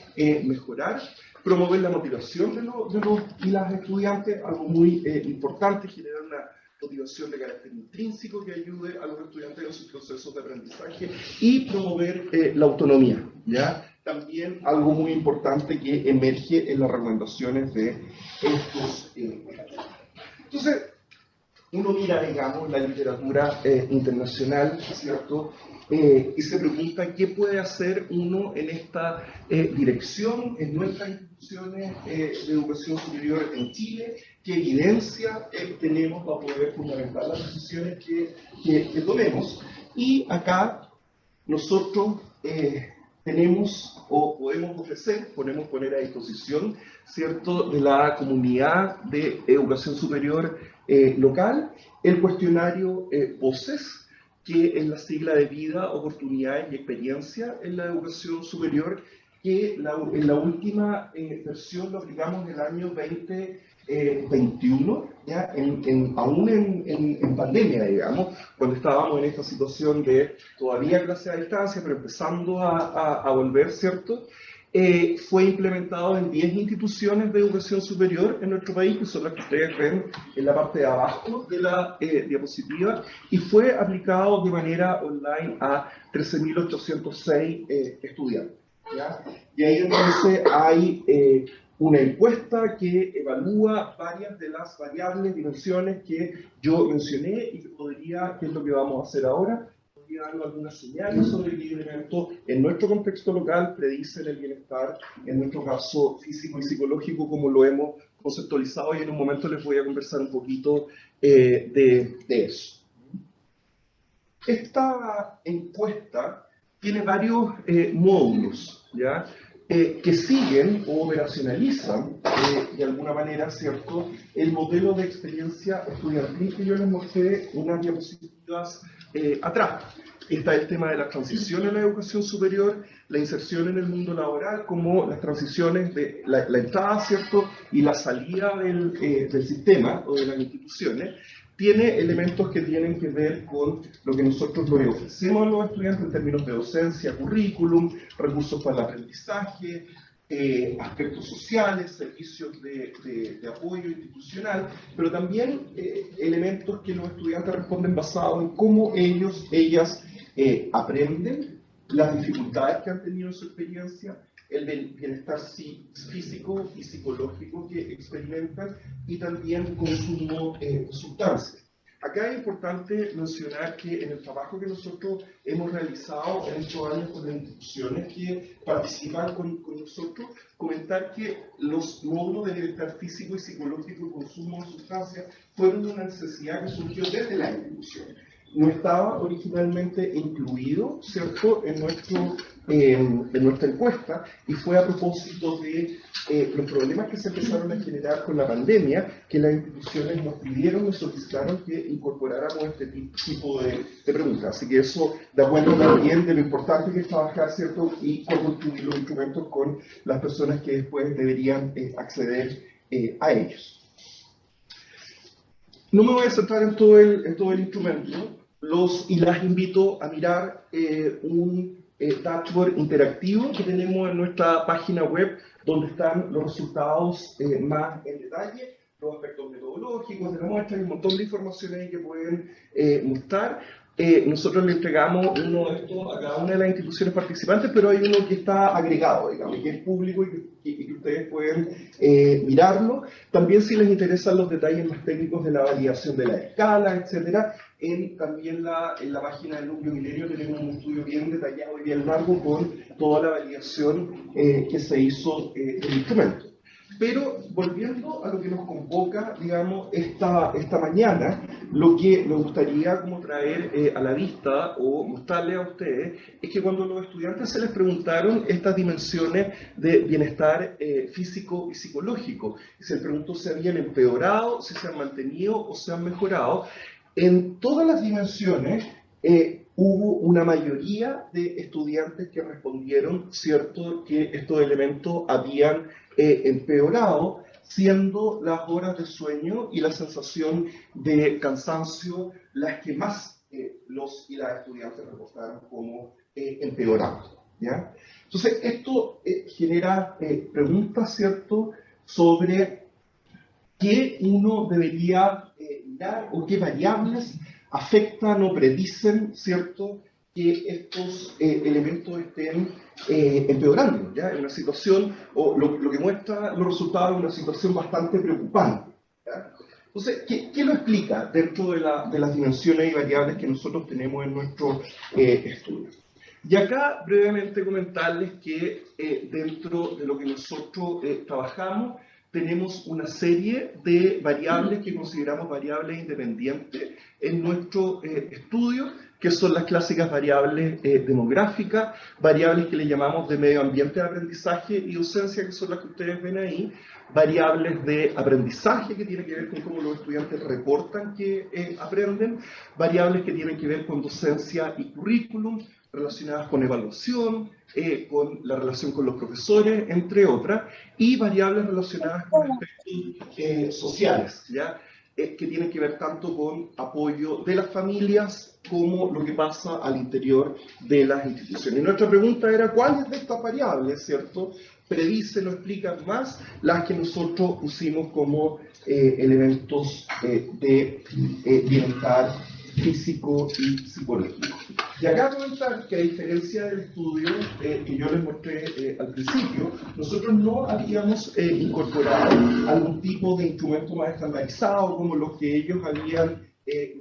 mejorar. Promover la motivación de los y las estudiantes, algo muy importante, generar una motivación de carácter intrínseco que ayude a los estudiantes en sus procesos de aprendizaje y promover la autonomía, ¿ya? También algo muy importante que emerge en las recomendaciones de estos. Entonces, uno mira, digamos, la literatura internacional, ¿cierto?, y se pregunta qué puede hacer uno en esta dirección, en nuestras instituciones de educación superior en Chile, qué evidencia tenemos para poder fundamentar las decisiones que tomemos. Y acá nosotros tenemos o podemos ofrecer, podemos poner a disposición, ¿cierto?, de la comunidad de educación superior local, el cuestionario VOCES, que es la sigla de vida, oportunidades y experiencia en la educación superior, que en la última versión lo aplicamos en el año 2021, ¿ya? Aún en pandemia, digamos, cuando estábamos en esta situación de todavía clase a distancia, pero empezando a volver, ¿cierto? Fue implementado en 10 instituciones de educación superior en nuestro país, que son las que ustedes ven en la parte de abajo de la diapositiva, y fue aplicado de manera online a 13.806 estudiantes, ¿ya? Y ahí entonces hay una encuesta que evalúa varias de las variables, dimensiones que yo mencioné y que es lo que vamos a hacer ahora. Dando algunas señales sobre qué elementos en nuestro contexto local predicen el bienestar, en nuestro caso físico y psicológico, como lo hemos conceptualizado, y en un momento les voy a conversar un poquito de eso. Esta encuesta tiene varios módulos, ¿ya? Que siguen o operacionalizan de alguna manera, ¿cierto?, el modelo de experiencia estudiantil que yo les mostré unas diapositivas atrás. Está el tema de la transición en la educación superior, la inserción en el mundo laboral, como las transiciones de la entrada, ¿cierto?, y la salida del sistema o de las instituciones. Tiene elementos que tienen que ver con lo que nosotros le ofrecemos a los estudiantes en términos de docencia, currículum, recursos para el aprendizaje, aspectos sociales, servicios de apoyo institucional, pero también elementos que los estudiantes responden basados en cómo ellas aprenden, las dificultades que han tenido en su experiencia, el bienestar físico y psicológico que experimentan y también consumo de sustancias. Acá es importante mencionar que en el trabajo que nosotros hemos realizado en estos años con las instituciones que participan con nosotros, comentar que los módulos de bienestar físico y psicológico y consumo de sustancias fueron una necesidad que surgió desde la institución. No estaba originalmente incluido, ¿cierto?, en nuestra encuesta, y fue a propósito de los problemas que se empezaron a generar con la pandemia, que las instituciones nos pidieron, nos solicitaron que incorporáramos este tipo de preguntas. Así que eso da cuenta también de lo importante que es trabajar, ¿cierto?, y construir los instrumentos con las personas que después deberían acceder a ellos. No me voy a centrar en todo el instrumento, y las invito a mirar un dashboard interactivo que tenemos en nuestra página web, donde están los resultados más en detalle, los aspectos metodológicos de la muestra, y un montón de información ahí que pueden mostrar. Nosotros le entregamos uno de estos a cada una de las instituciones participantes, pero hay uno que está agregado, digamos, que es público y que ustedes pueden mirarlo. También, si les interesan los detalles más técnicos de la validación de la escala, etcétera, también en la página del Núcleo Milenio tenemos un estudio bien detallado y bien largo con toda la validación que se hizo del instrumento. Pero volviendo a lo que nos convoca, digamos, esta mañana, lo que me gustaría como traer a la vista o mostrarles a ustedes es que cuando los estudiantes se les preguntaron estas dimensiones de bienestar físico y psicológico, y se les preguntó si habían empeorado, si se han mantenido o se han mejorado, en todas las dimensiones hubo una mayoría de estudiantes que respondieron, cierto, que estos elementos habían empeorado, siendo las horas de sueño y la sensación de cansancio las que más los y las estudiantes reportaron como empeorando, ¿ya? Entonces, esto genera preguntas, ¿cierto?, sobre qué uno debería mirar o qué variables afectan o predicen, ¿cierto?, que estos elementos estén empeorando, ¿ya?, en una situación, o lo que muestra los resultados de una situación bastante preocupante, ¿ya? Entonces, ¿qué lo explica dentro de las dimensiones y variables que nosotros tenemos en nuestro estudio? Y acá brevemente comentarles que dentro de lo que nosotros trabajamos, tenemos una serie de variables que consideramos variables independientes en nuestro estudio, que son las clásicas variables demográficas, variables que le llamamos de medio ambiente de aprendizaje y docencia, que son las que ustedes ven ahí, variables de aprendizaje, que tienen que ver con cómo los estudiantes reportan que aprenden, variables que tienen que ver con docencia y currículum, relacionadas con evaluación, con la relación con los profesores, entre otras, y variables relacionadas con aspectos sociales, ¿ya?, que tienen que ver tanto con apoyo de las familias como lo que pasa al interior de las instituciones. Y nuestra pregunta era, ¿cuáles de estas variables, cierto, predicen o explican más las que nosotros pusimos como elementos de bienestar físico y psicológico? Y acá comentar que, a diferencia del estudio que yo les mostré al principio, nosotros no habíamos incorporado algún tipo de instrumento más estandarizado como los que ellos habían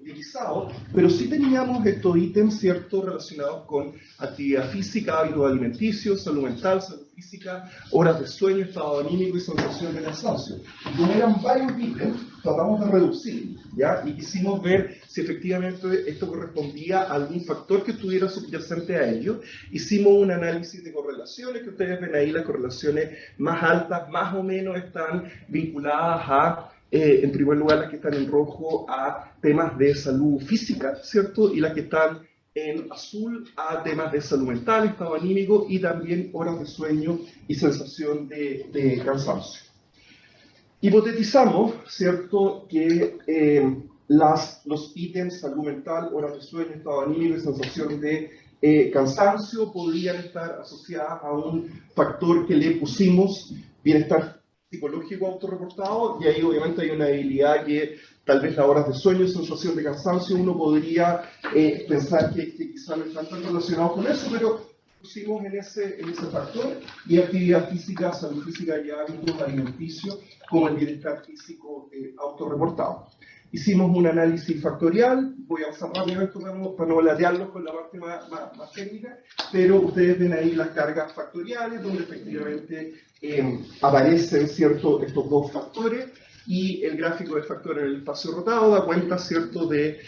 utilizado, pero sí teníamos estos ítems, ¿cierto?, relacionados con actividad física, hábitos alimenticios, salud mental, salud física, horas de sueño, estado anímico y sensación de cansancio. Y como eran varios ítems, tratamos de reducir, ¿ya?, y quisimos ver si efectivamente esto correspondía a algún factor que estuviera subyacente a ello. Hicimos un análisis de correlaciones, que ustedes ven ahí, las correlaciones más altas más o menos están vinculadas a en primer lugar, las que están en rojo a temas de salud física, ¿cierto? Y las que están en azul a temas de salud mental, estado anímico y también horas de sueño y sensación de cansancio. Hipotetizamos, ¿cierto?, que los ítems salud mental, horas de sueño, estado anímico y sensación de cansancio podrían estar asociadas a un factor que le pusimos bienestar psicológico autorreportado, y ahí obviamente hay una debilidad que tal vez las horas de sueño y sensación de cansancio uno podría pensar que quizás no están tan relacionados con eso, pero pusimos en ese factor, y actividad física, salud física y hábitos alimenticios, como el bienestar físico autorreportado. Hicimos un análisis factorial, voy a pasar rápido esto para no latearlos con la parte más técnica, pero ustedes ven ahí las cargas factoriales, donde efectivamente aparecen, ¿cierto?, estos dos factores, y el gráfico del factor en el espacio rotado da cuenta, ¿cierto?, de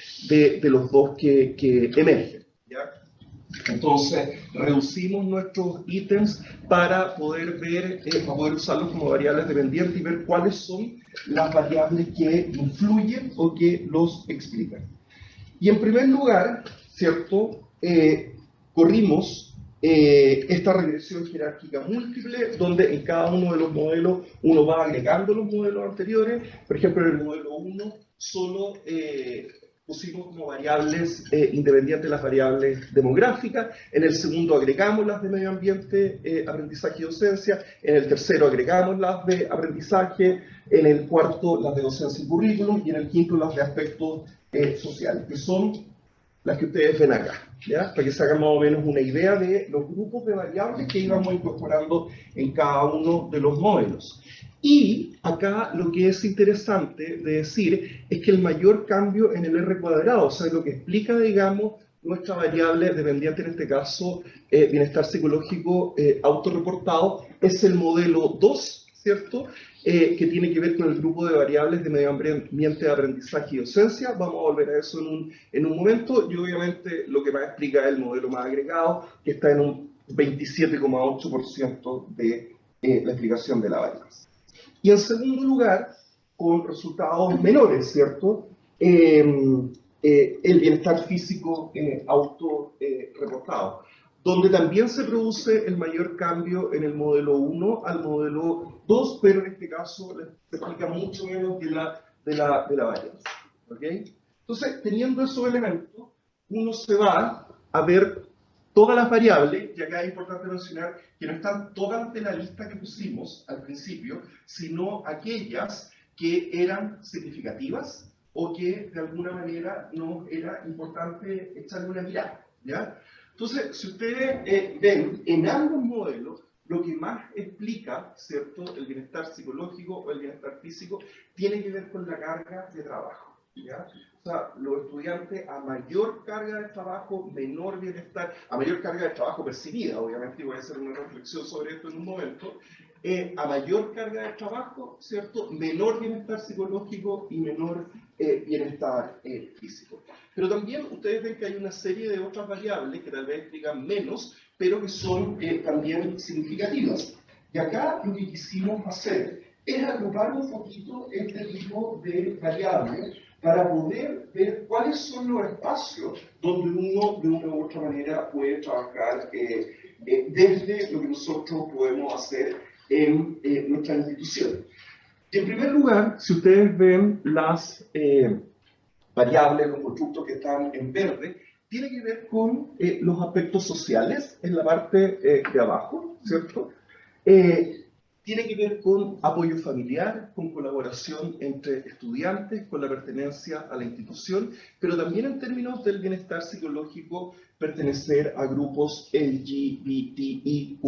los dos que emergen, ¿ya? Entonces, reducimos nuestros ítems para poder ver, para poder usarlos como variables dependientes y ver cuáles son las variables que influyen o que los explican. Y en primer lugar, ¿cierto?, corrimos esta regresión jerárquica múltiple, donde en cada uno de los modelos uno va agregando los modelos anteriores. Por ejemplo, en el modelo 1 solo pusimos como variables independientes las variables demográficas, en el segundo agregamos las de medio ambiente, aprendizaje y docencia, en el tercero agregamos las de aprendizaje, en el cuarto las de docencia y currículum, y en el quinto las de aspectos sociales, que son las que ustedes ven acá, ¿ya? Para que se hagan más o menos una idea de los grupos de variables que íbamos incorporando en cada uno de los modelos. Y acá lo que es interesante de decir es que el mayor cambio en el R cuadrado, o sea, lo que explica, digamos, nuestra variable dependiente, en este caso, bienestar psicológico autorreportado, es el modelo 2, ¿cierto?, que tiene que ver con el grupo de variables de medio ambiente, de aprendizaje y docencia. Vamos a volver a eso en un momento, y obviamente lo que más explica es el modelo más agregado, que está en un 27,8% de la explicación de la variable. Y en segundo lugar, con resultados menores, ¿cierto?, el bienestar físico autorreportado, donde también se produce el mayor cambio en el modelo 1 al modelo 2, pero en este caso se explica mucho menos de la varianza. ¿Okay? Entonces, teniendo esos elementos, uno se va a ver todas las variables, y acá es importante mencionar que no están todas de la lista que pusimos al principio, sino aquellas que eran significativas o que de alguna manera nos era importante echarle una mirada, ¿ya? Entonces, si ustedes ven en ambos modelos, lo que más explica, ¿cierto?, el bienestar psicológico o el bienestar físico, tiene que ver con la carga de trabajo, ¿ya? O sea, los estudiantes a mayor carga de trabajo, menor bienestar, a mayor carga de trabajo percibida, obviamente, y voy a hacer una reflexión sobre esto en un momento, a mayor carga de trabajo, ¿cierto?, menor bienestar psicológico y menor bienestar físico. Pero también ustedes ven que hay una serie de otras variables que tal vez explican menos, pero que son también significativas. Y acá lo que quisimos hacer es agrupar un poquito este tipo de variables para poder ver cuáles son los espacios donde uno de una u otra manera puede trabajar desde lo que nosotros podemos hacer en nuestra institución. Y en primer lugar, si ustedes ven las variables, los constructos que están en verde, tiene que ver con los aspectos sociales en la parte de abajo, ¿cierto? Tiene que ver con apoyo familiar, con colaboración entre estudiantes, con la pertenencia a la institución, pero también en términos del bienestar psicológico, pertenecer a grupos LGBTIQ,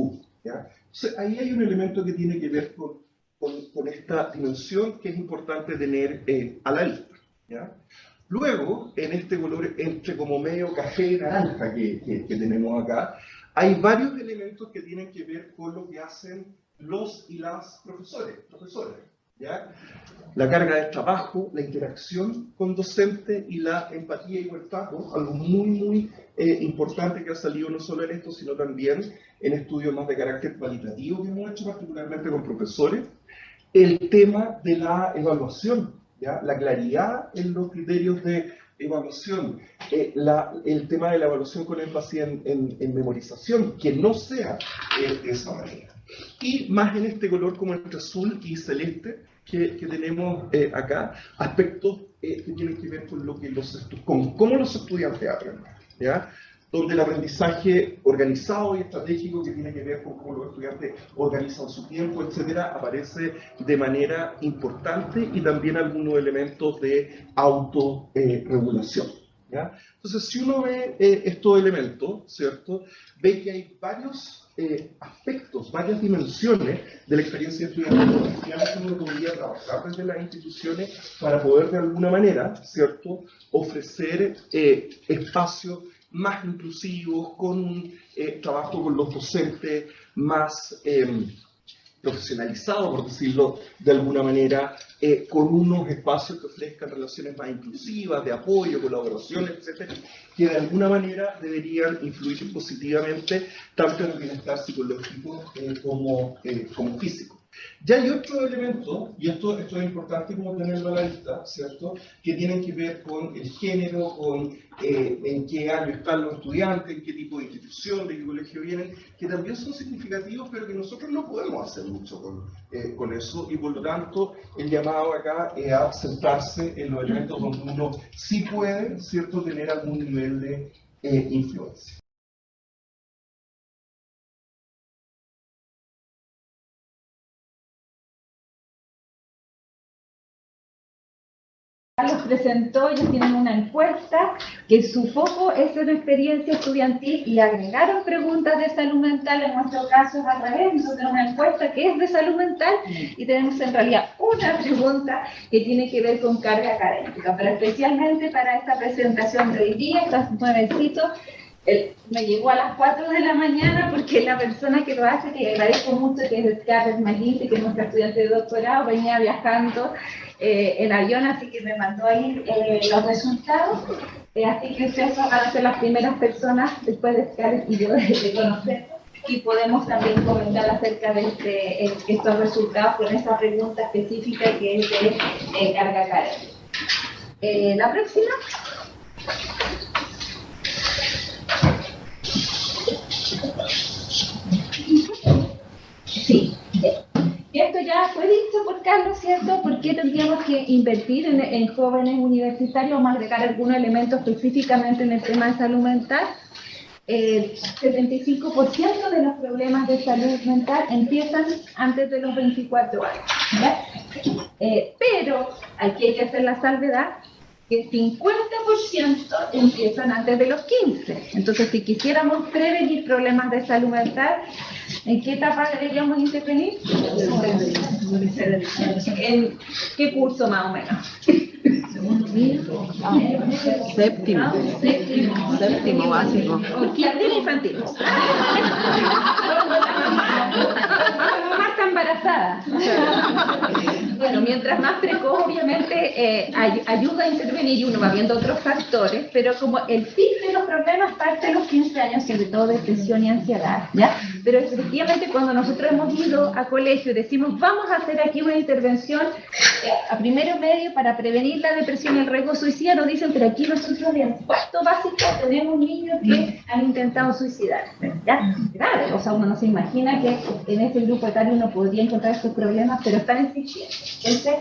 ¿ya? Entonces, ahí hay un elemento que tiene que ver con esta dimensión que es importante tener a la vista, ¿ya? Luego, en este color entre como medio café y naranja que tenemos acá, hay varios elementos que tienen que ver con lo que hacen los y las profesoras, ¿ya? La carga de trabajo, la interacción con docente y la empatía y huertazo, algo muy importante que ha salido no solo en esto, sino también en estudios más de carácter cualitativo que hemos hecho particularmente con profesores. El tema de la evaluación, ¿ya? La claridad en los criterios de evaluación, el tema de la evaluación con énfasis en memorización, que no sea de esa manera. Y más en este color como entre azul y celeste que tenemos acá, aspectos que tienen que ver con, con cómo los estudiantes aprenden, ¿ya? Donde el aprendizaje organizado y estratégico, que tiene que ver con cómo los estudiantes organizan su tiempo, etcétera, aparece de manera importante, y también algunos elementos de autorregulación, ¿ya? Entonces, si uno ve estos elementos, ¿cierto? Ve que hay varios aspectos, varias dimensiones de la experiencia estudiantil. Efectivamente, uno podría trabajar desde las instituciones para poder, de alguna manera, ¿cierto?, ofrecer espacios más inclusivos, con un trabajo con los docentes más profesionalizado, por decirlo de alguna manera, con unos espacios que ofrezcan relaciones más inclusivas, de apoyo, colaboración, etcétera, que de alguna manera deberían influir positivamente tanto en el bienestar psicológico como físico. Ya hay otro elemento, y esto es importante como tenerlo a la vista, ¿cierto?, que tienen que ver con el género, con en qué año están los estudiantes, en qué tipo de institución, de qué colegio vienen, que también son significativos, pero que nosotros no podemos hacer mucho con eso, y por lo tanto el llamado acá es a centrarse en los elementos donde uno sí puede, ¿cierto?, tener algún nivel de influencia. Los presentó, ellos tienen una encuesta que su foco es en experiencia estudiantil y agregaron preguntas de salud mental. En nuestro caso es al revés, nosotros tenemos una encuesta que es de salud mental y tenemos en realidad una pregunta que tiene que ver con carga académica, pero especialmente para esta presentación de hoy día, estos nuevecitos. Me llegó a las 4 de la mañana porque la persona que lo hace, que agradezco mucho, que es Scarlett Maginte, que es nuestra estudiante de doctorado, venía viajando en avión, así que me mandó ahí los resultados. Así que ustedes van a ser las primeras personas, después de Scarlett y yo, de conocer. Y podemos también comentar acerca de estos resultados con esta pregunta específica que es de carga académica. La próxima. Sí. Y esto ya fue dicho por Carlos, ¿cierto? ¿Por qué tendríamos que invertir en jóvenes universitarios? Vamos a agregar algunos elementos específicamente en el tema de salud mental. El 75% de los problemas de salud mental empiezan antes de los 24 años. ¿Ya? Pero aquí hay que hacer la salvedad que el 50% empiezan antes de los 15. Entonces, si quisiéramos prevenir problemas de salud mental, ¿en qué etapa deberíamos intervenir? ¿En qué curso más o menos? Séptimo básico. Jardín infantil. Mamá está embarazada. Bueno, mientras más precoz, obviamente, ayuda a intervenir y uno va viendo otros factores, pero como el pic de los problemas parte de los 15 años, sobre todo depresión y ansiedad, ¿ya? Pero efectivamente cuando nosotros hemos ido a colegio y decimos, vamos a hacer aquí una intervención a primero medio para prevenir la depresión y el riesgo suicida, nos dicen, pero aquí nosotros en cuarto básico tenemos niños que han intentado suicidarse, ¿ya? Grave, o sea, uno no se imagina que en ese grupo etario uno podría encontrar estos problemas, pero están existiendo. Entonces,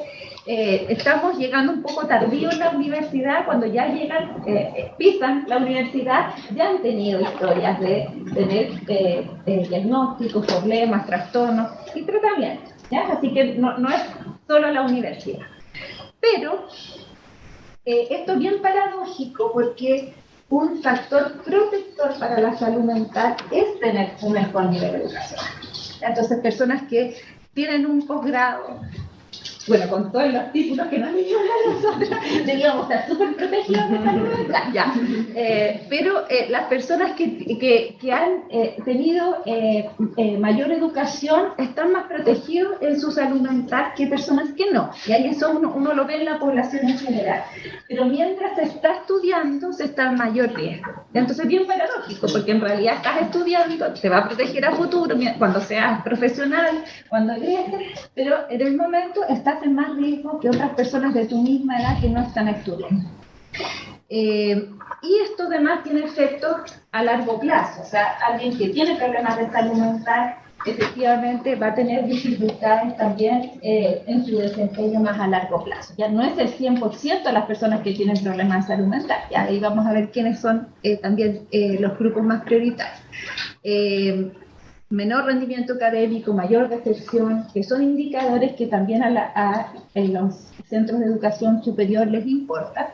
estamos llegando un poco tardío en la universidad, cuando ya llegan, pisan la universidad, ya han tenido historias de tener diagnósticos, problemas, trastornos y tratamientos, ¿ya? Así que no es solo la universidad. Pero esto es bien paradójico porque un factor protector para la salud mental es tener un mejor nivel educacional. Entonces, personas que tienen un posgrado, bueno, con todos los títulos que nos dieron a nosotros, deberíamos estar súper protegidos de salud mental, ya. Pero las personas que han tenido mayor educación están más protegidos en su salud mental que personas que no. Y ahí eso uno lo ve en la población en general. Pero mientras se está estudiando, se está en mayor riesgo. Entonces es bien paradójico, porque en realidad estás estudiando, te va a proteger a futuro, cuando seas profesional, cuando egreses, pero en el momento estás en más riesgo que otras personas de tu misma edad que no están estudiando. Y esto además tiene efectos a largo plazo. O sea, alguien que tiene problemas de salud mental efectivamente va a tener dificultades también en su desempeño más a largo plazo. Ya no es el 100% de las personas que tienen problemas de salud mental. Ya ahí vamos a ver quiénes son también los grupos más prioritarios. menor rendimiento académico, mayor deserción, que son indicadores que también en los centros de educación superior les importa.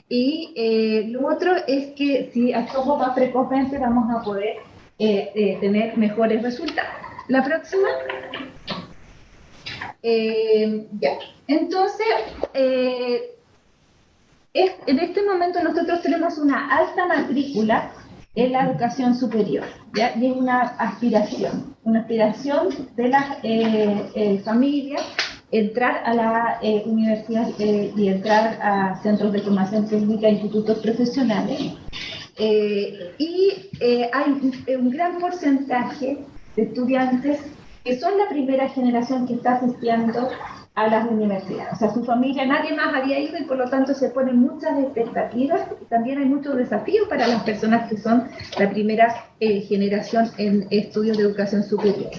Y lo otro es que si actuamos más precozmente vamos a poder tener mejores resultados. La próxima. Ya. Entonces, en este momento nosotros tenemos una alta matrícula en la educación superior, ¿ya? Y es una aspiración de las familias entrar a la universidad y entrar a centros de formación técnica, institutos profesionales. Hay un gran porcentaje de estudiantes que son la primera generación que está asistiendo a las universidades. O sea, su familia, nadie más había ido y por lo tanto se ponen muchas expectativas y también hay muchos desafíos para las personas que son la primera generación en estudios de educación superior.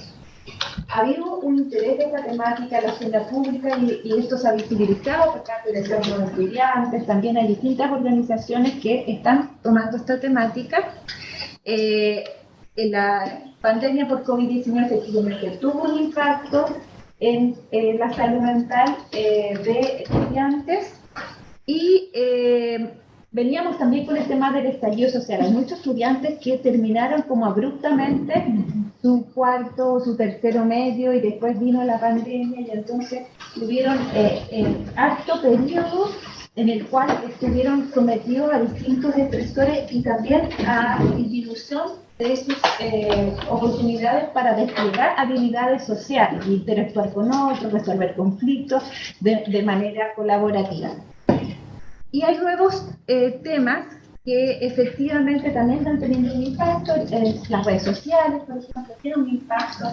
Ha habido un interés de esta temática en la agenda pública y esto se ha visibilizado por parte de los estudiantes. También hay distintas organizaciones que están tomando esta temática. En la pandemia por COVID-19 efectivamente tuvo un impacto en la salud mental de estudiantes y veníamos también con el tema del estallido social. Hay muchos estudiantes que terminaron como abruptamente su cuarto, su tercero medio y después vino la pandemia y entonces tuvieron harto periodo en el cual estuvieron sometidos a distintos estresores y también a disminución de sus oportunidades para desplegar habilidades sociales, interactuar con otros, resolver conflictos de manera colaborativa. Y hay nuevos temas que efectivamente también están teniendo un impacto, las redes sociales, por ejemplo, tienen un impacto,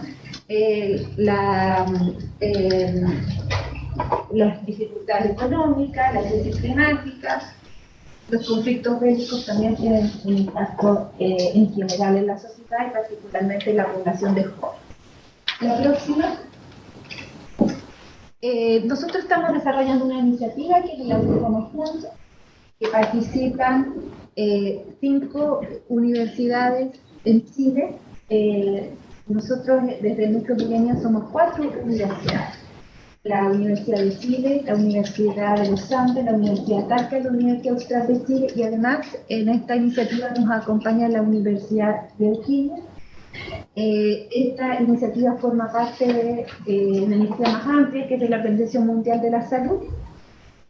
las dificultades económicas, las crisis climáticas, los conflictos bélicos también tienen un impacto en general en la sociedad y particularmente en la población de jóvenes. La próxima. Nosotros estamos desarrollando una iniciativa que es el Autónomos Juntos, que participan 5 universidades en Chile. Nosotros desde el núcleo Milenio somos 4 universidades. La Universidad de Chile, la Universidad de los Andes, la Universidad de Talca, la Universidad Austral de Chile y además en esta iniciativa nos acompaña la Universidad de Virginia. Esta iniciativa forma parte de una iniciativa más amplia que es de la Organización Mundial de la Salud,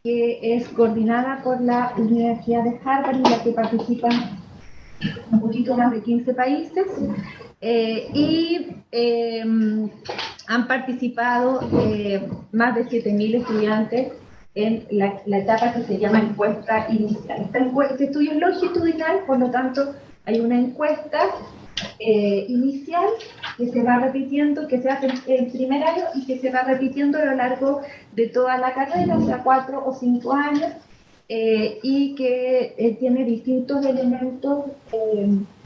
que es coordinada por la Universidad de Harvard y en la que participan un poquito más de 15 países han participado más de 7.000 estudiantes en la etapa que se llama encuesta inicial. Este estudio es longitudinal, por lo tanto hay una encuesta inicial que se va repitiendo, que se hace en primer año y que se va repitiendo a lo largo de toda la carrera, o sea 4 o 5 años, y que tiene distintos elementos.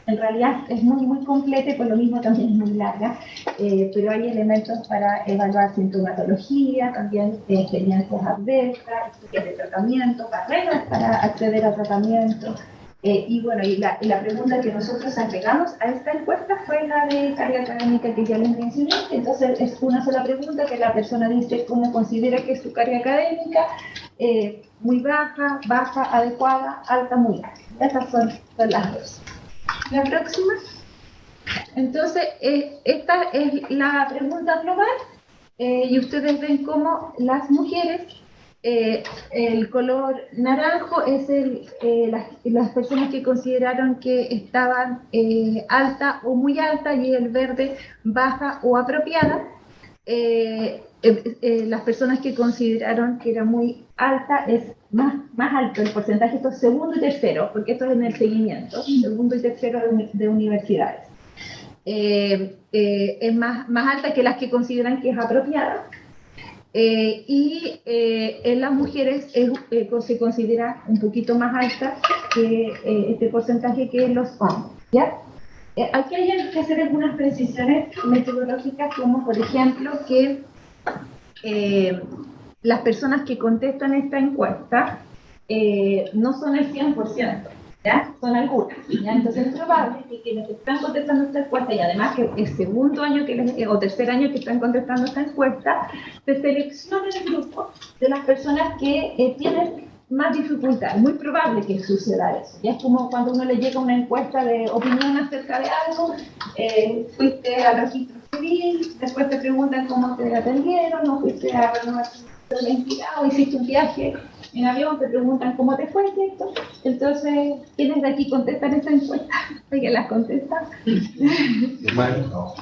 En realidad es muy completa y por lo mismo también es muy larga, pero hay elementos para evaluar sintomatología, también experiencias adversas, estudios de tratamiento, barreras para acceder al tratamiento. Y bueno, la pregunta que nosotros agregamos a esta encuesta fue la de carga académica que ya les mencioné. Entonces es una sola pregunta que la persona dice cómo considera que es su carga académica, muy baja, adecuada, alta, muy alta. Esas son las dos. La próxima. Entonces, esta es la pregunta global y ustedes ven cómo las mujeres, el color naranjo es las personas que consideraron que estaban alta o muy alta y el verde baja o apropiada. Las personas que consideraron que era muy alta es más alto el porcentaje, esto es segundo y tercero, porque esto es en el seguimiento, segundo y tercero de universidades. Es más alta que las que consideran que es apropiada. En las mujeres se considera un poquito más alta que este porcentaje que en los hombres, ¿ya? Aquí hay que hacer algunas precisiones metodológicas, como por ejemplo que las personas que contestan esta encuesta no son el 100%. ¿ya? Son algunas, ¿ya? Entonces es probable que quienes están contestando esta encuesta, y además que es segundo año o tercer año que están contestando esta encuesta, se selecciona el grupo de las personas que tienen más dificultad. Es muy probable que suceda eso. Ya es como cuando uno le llega una encuesta de opinión acerca de algo, fuiste al registro civil, después te preguntan cómo te atendieron, no fuiste a renovación de identidad o hiciste un viaje en avión, te preguntan cómo te fue, ¿cierto? Entonces, ¿quiénes de aquí contestan esa encuesta? ¿Alguien las contesta? Claro,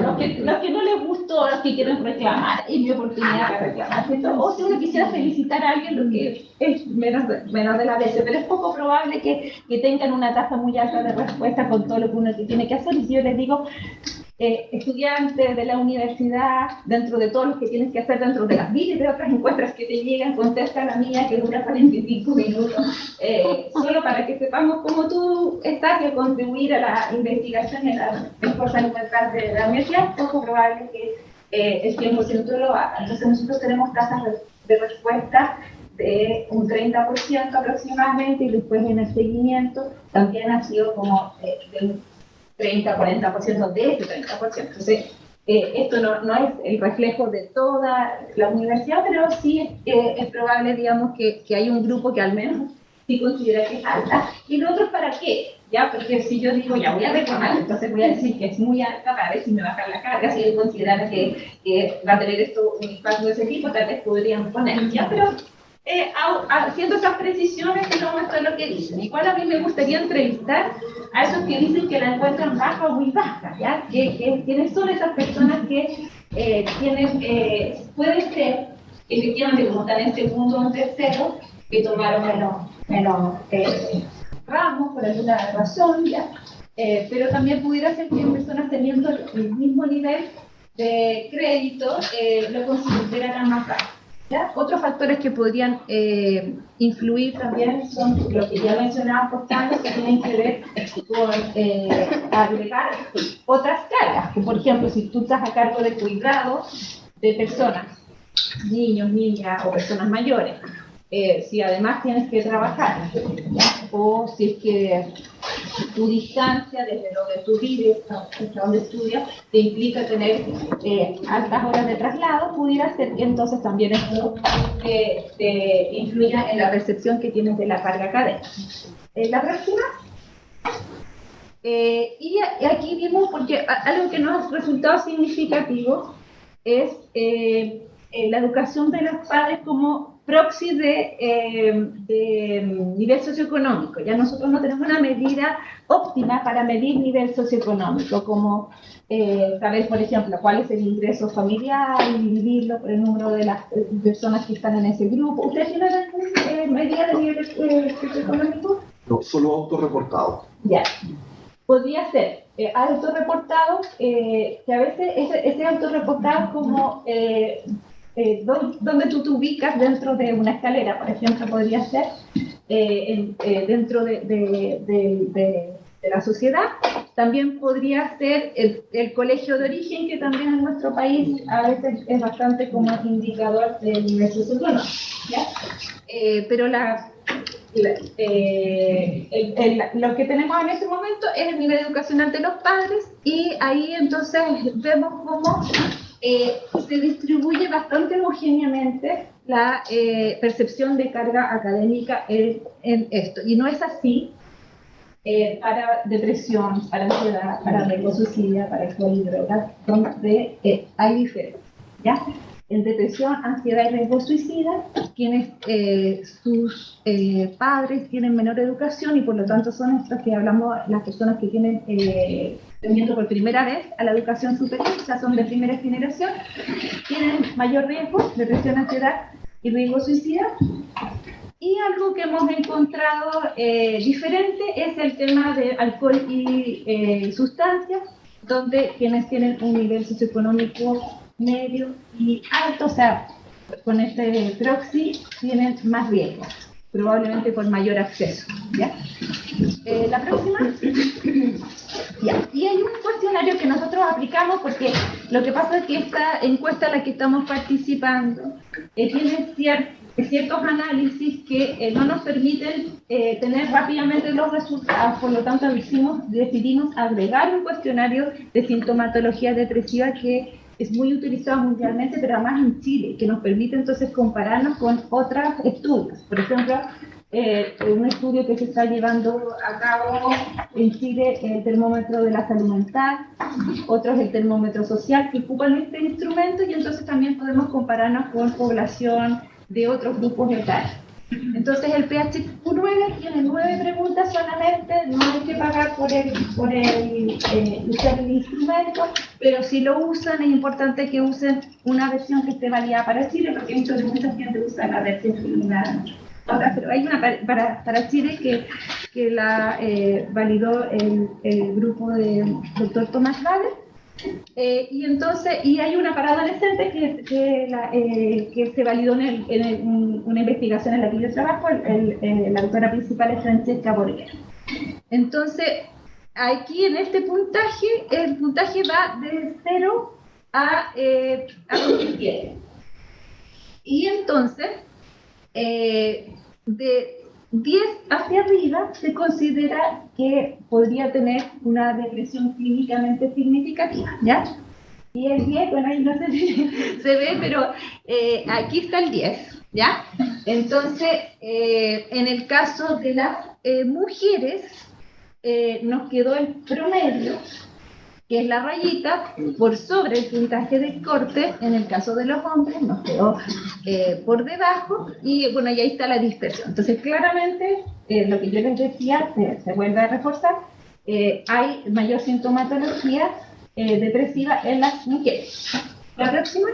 Los que no les gustó, los que quieren reclamar, es mi oportunidad de reclamar, ¿cierto? O si uno quisiera felicitar a alguien, lo que es menos de la veces, pero es poco probable que tengan una tasa muy alta de respuesta con todo lo que uno tiene que hacer. Y si yo les digo, estudiantes de la universidad, dentro de todos los que tienes que hacer, dentro de las miles de otras encuestas que te llegan, contesta la mía que dura 45 minutos, solo para que sepamos cómo tú estás y a contribuir a la investigación en la encuesta mental de la universidad. Es poco probable que el 100% lo haga. Entonces nosotros tenemos tasas de respuesta de un 30% aproximadamente, y después en el seguimiento también ha sido como de un 30-40% de ese 30%. Entonces, esto no es el reflejo de toda la universidad, pero sí es probable, digamos, que hay un grupo que al menos sí considera que es alta. ¿Y lo otro para qué? ¿Ya? Porque si yo digo, ya voy a reclamar, entonces voy a decir que es muy alta para ver si me bajan la carga, si él considera que va a tener esto un impacto de ese tipo, tal vez podrían poner, ¿ya? Pero haciendo esas precisiones, que no muestran lo que dicen. Igual a mí me gustaría entrevistar a esos que dicen que la encuentran baja o muy baja, ¿ya? ¿Quiénes son esas personas que puede ser, efectivamente, como están en segundo o en tercero, que tomaron menos ramos por alguna razón, ¿ya? Pero también pudiera ser que personas teniendo el mismo nivel de crédito lo consideraran más bajo. ¿Ya? Otros factores que podrían influir también son lo que ya mencionaba Constanza, que tienen que ver con agregar otras cargas, que por ejemplo, si tú estás a cargo de cuidado de personas, niños, niñas o personas mayores, si además tienes que trabajar, ¿ya? O si es que tu distancia desde donde tú vives hasta donde estudias te implica tener altas horas de traslado, pudiera ser que entonces también esto te influya en la percepción que tienes de la carga académica. La próxima. Y aquí vimos, porque algo que nos ha resultado significativo es la educación de los padres como proxy de nivel socioeconómico. Ya nosotros no tenemos una medida óptima para medir nivel socioeconómico, como saber, por ejemplo, cuál es el ingreso familiar y dividirlo por el número de las personas que están en ese grupo. ¿Ustedes tienen alguna medida de nivel socioeconómico? No, solo autorreportado. Ya. Podría ser autorreportado, que a veces ese autorreportado como donde tú te ubicas dentro de una escalera, por ejemplo, podría ser dentro de la sociedad. También podría ser el colegio de origen, que también en nuestro país a veces es bastante como indicador del nivel socioeconómico, ¿ya? Pero lo que tenemos en este momento es el nivel educacional de los padres, y ahí entonces vemos cómo se distribuye bastante homogéneamente la percepción de carga académica en esto. Y no es así para depresión, para ansiedad, para riesgo suicida, para alcohol y drogas, donde hay diferencias, ¿ya? En depresión, ansiedad y riesgo suicida, quienes sus padres tienen menor educación, y por lo tanto son estas que hablamos, las personas que tienen teniendo por primera vez a la educación superior, o sea, son de primera generación, tienen mayor riesgo, depresión, ansiedad y riesgo suicida. Y algo que hemos encontrado diferente es el tema de alcohol y sustancias, donde quienes tienen un nivel socioeconómico medio y alto, o sea, con este proxy, tienen más riesgo, probablemente por mayor acceso, ¿ya? La próxima. Ya. Y hay un cuestionario que nosotros aplicamos, porque lo que pasa es que esta encuesta en la que estamos participando tiene ciertos análisis que no nos permiten tener rápidamente los resultados, por lo tanto decidimos agregar un cuestionario de sintomatología depresiva que es muy utilizado mundialmente, pero además en Chile, que nos permite entonces compararnos con otros estudios. Por ejemplo, un estudio que se está llevando a cabo en Chile, el termómetro de la salud mental, otros el termómetro social, que ocupan este instrumento, y entonces también podemos compararnos con población de otros grupos etarios. Entonces el PHQ-9 tiene 9 preguntas solamente, no hay que pagar por usar el instrumento, pero si lo usan es importante que usen una versión que esté validada para Chile, porque mucha gente usa la versión preliminar. Pero hay una para Chile que la validó el grupo del doctor Tomás Valer. Y hay una para adolescentes que se validó en una investigación en la que yo trabajo, la autora principal es Francesca Borghera. Entonces, aquí en este puntaje, el puntaje va de 0 a 27. Y entonces, de 10 hacia arriba se considera que podría tener una depresión clínicamente significativa, ¿ya? Y el 10, bueno, ahí no sé si se ve, pero aquí está el 10, ¿ya? Entonces, en el caso de las mujeres, nos quedó el promedio, que es la rayita, por sobre el puntaje de corte. En el caso de los hombres nos quedó por debajo, y bueno, y ahí está la dispersión. Entonces, claramente, lo que yo les decía, se vuelve a reforzar, hay mayor sintomatología depresiva en las mujeres. La próxima.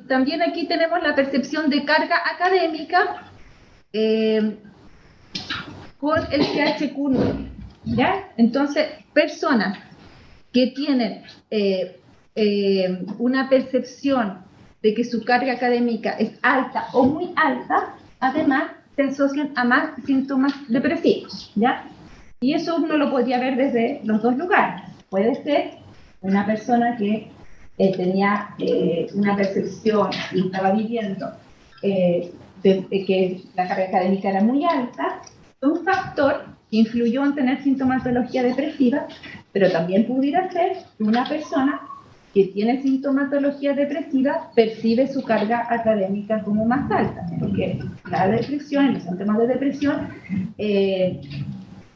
También aquí tenemos la percepción de carga académica por el PHQ-9, ¿ya? Entonces, personas que tienen una percepción de que su carga académica es alta o muy alta, además se asocian a más síntomas depresivos, ¿ya? Y eso uno lo podría ver desde los dos lugares. Puede ser una persona que tenía una percepción y estaba viviendo de que la carga académica era muy alta, un factor que influyó en tener sintomatología depresiva, pero también pudiera ser una persona que tiene sintomatología depresiva percibe su carga académica como más alta, porque la depresión, los síntomas de depresión,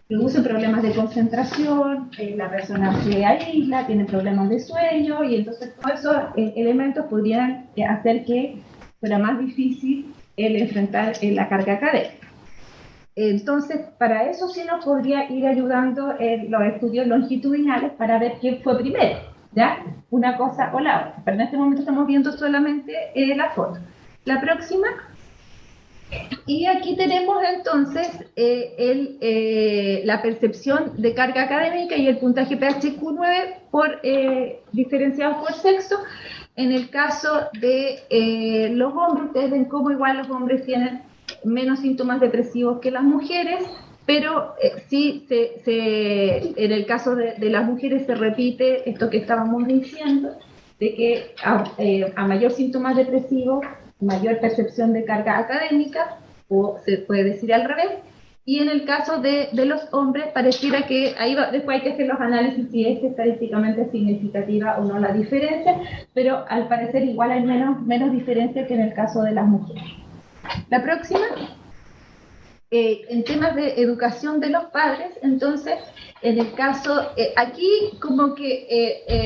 produce problemas de concentración, la persona se aísla, tiene problemas de sueño, y entonces todos esos elementos podrían hacer que fuera más difícil el enfrentar la carga académica. Entonces, para eso sí nos podría ir ayudando los estudios longitudinales para ver quién fue primero, ¿ya? Una cosa o la otra. Pero en este momento estamos viendo solamente la foto. La próxima. Y aquí tenemos entonces la percepción de carga académica y el puntaje PHQ-9 diferenciados por sexo. En el caso de los hombres, ustedes ven cómo igual los hombres tienen menos síntomas depresivos que las mujeres, pero sí en el caso de las mujeres se repite esto que estábamos diciendo, de que a mayor síntomas depresivos, mayor percepción de carga académica, o se puede decir al revés. Y en el caso de los hombres, pareciera que después hay que hacer los análisis si es estadísticamente significativa o no la diferencia, pero al parecer igual hay menos diferencia que en el caso de las mujeres. La próxima. En temas de educación de los padres, entonces, en el caso, aquí como que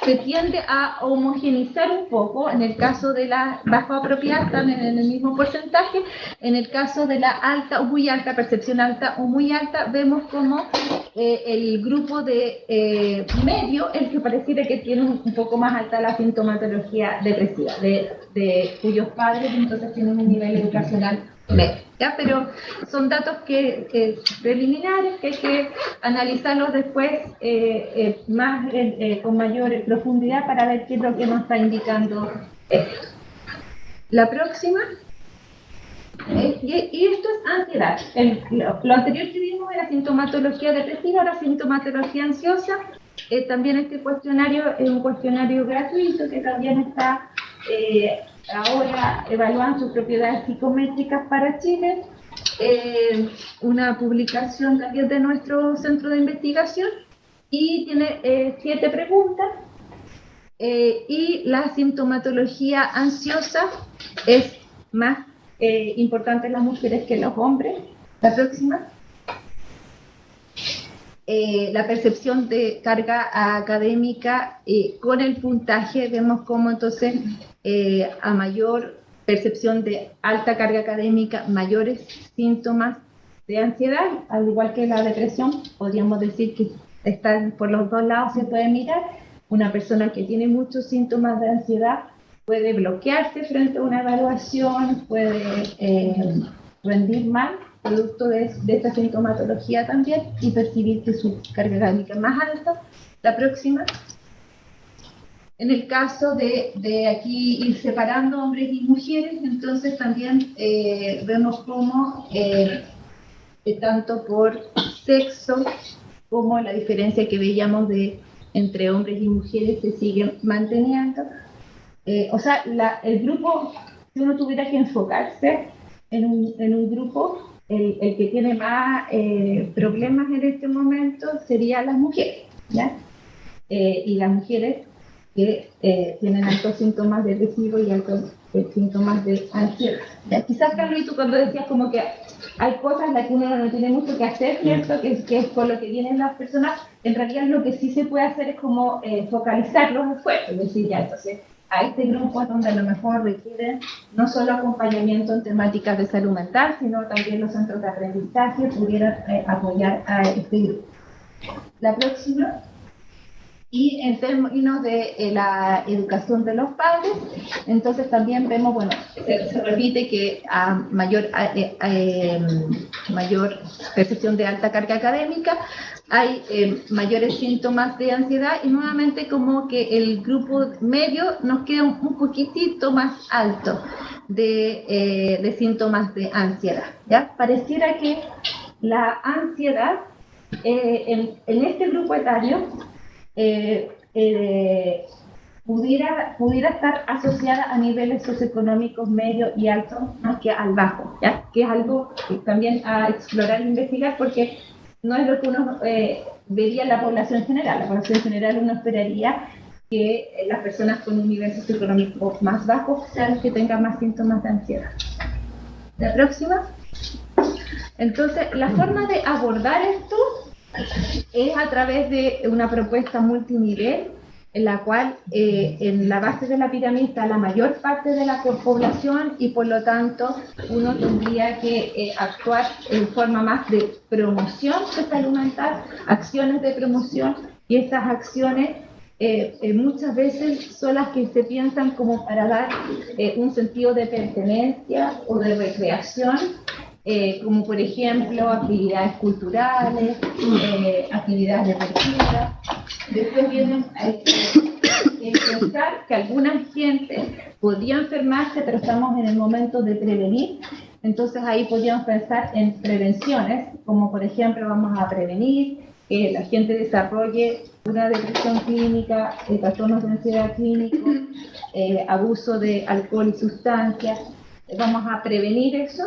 se tiende a homogenizar un poco. En el caso de la bajo apropiada están en el mismo porcentaje. En el caso de la alta o muy alta, percepción alta o muy alta, vemos como el grupo de medio, el que pareciera que tiene un poco más alta la sintomatología depresiva, de cuyos padres entonces tienen un nivel educacional medio. ¿Ya? Pero son datos preliminares que hay que analizarlos después con mayor profundidad para ver qué es lo que nos está indicando esto. La próxima. Y esto es ansiedad. Lo anterior que vimos era sintomatología depresiva, ahora sintomatología ansiosa. también este cuestionario es un cuestionario gratuito que también está ahora evaluando sus propiedades psicométricas para Chile. Una publicación también de nuestro centro de investigación y tiene 7 preguntas. Y la sintomatología ansiosa es más importante en las mujeres que en los hombres. La próxima. La percepción de carga académica con el puntaje, vemos cómo entonces a mayor percepción de alta carga académica, mayores síntomas de ansiedad, al igual que la depresión, podríamos decir que están por los dos lados, se puede mirar. Una persona que tiene muchos síntomas de ansiedad puede bloquearse frente a una evaluación, puede rendir mal, producto de esta sintomatología también, y percibir que su carga académica es más alta. La próxima. En el caso de aquí ir separando hombres y mujeres, entonces también vemos cómo tanto por sexo como la diferencia que veíamos entre hombres y mujeres se siguen manteniendo. O sea, el grupo, si uno tuviera que enfocarse en un grupo, el que tiene más problemas en este momento serían las mujeres, ¿ya? Y las mujeres que tienen altos síntomas depresivos y altos síntomas de ansiedad. ¿Ya? Quizás, Carlos, tú cuando decías como que hay cosas en las que uno no tiene mucho que hacer, ¿cierto? Que es con lo que vienen las personas, en realidad lo que sí se puede hacer es como focalizar los esfuerzos, es decir, ya, entonces, a este grupo es donde a lo mejor requieren no solo acompañamiento en temáticas de salud mental, sino también los centros de aprendizaje pudieran apoyar a este grupo. La próxima. Y en términos de la educación de los padres, entonces también vemos, bueno, se repite que a mayor percepción de alta carga académica, hay mayores síntomas de ansiedad y nuevamente como que el grupo medio nos queda un poquitito más alto de síntomas de ansiedad, ¿ya? Pareciera que la ansiedad en este grupo etario pudiera estar asociada a niveles socioeconómicos medios y altos más que al bajo, ¿ya? Que es algo también a explorar e investigar porque no es lo que uno vería en la población general. La población general uno esperaría que las personas con un nivel socioeconómico más bajo sean las que tengan más síntomas de ansiedad. La próxima. Entonces, la forma de abordar esto es a través de una propuesta multinivel en la cual en la base de la pirámide está la mayor parte de la población y por lo tanto uno tendría que actuar en forma más de promoción de salud mental, acciones de promoción, y estas acciones muchas veces son las que se piensan como para dar un sentido de pertenencia o de recreación. Como por ejemplo actividades culturales, actividades deportivas. Después vienen pensar que alguna gente podría enfermarse, pero estamos en el momento de prevenir. Entonces ahí podríamos pensar en prevenciones, como por ejemplo vamos a prevenir que la gente desarrolle una depresión clínica, trastornos de ansiedad clínicos, abuso de alcohol y sustancias. Vamos a prevenir eso.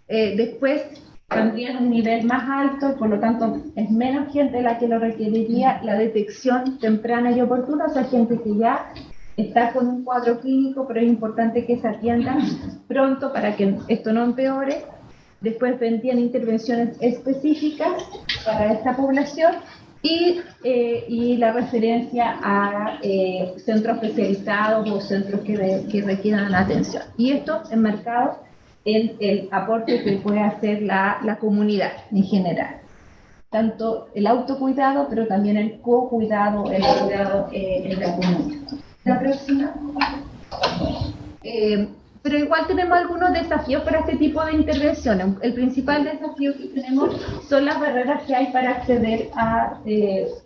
Después tendrían un nivel más alto y por lo tanto es menos gente la que lo requeriría la detección temprana y oportuna, o sea, gente que ya está con un cuadro clínico, pero es importante que se atienda pronto para que esto no empeore. Después vendrían intervenciones específicas para esta población y la referencia a centros especializados o centros que requieran atención. Y esto enmarcado en el aporte que puede hacer la comunidad en general. Tanto el autocuidado, pero también el co-cuidado, el cuidado en la comunidad. La próxima. Pero igual tenemos algunos desafíos para este tipo de intervenciones. El principal desafío que tenemos son las barreras que hay para acceder a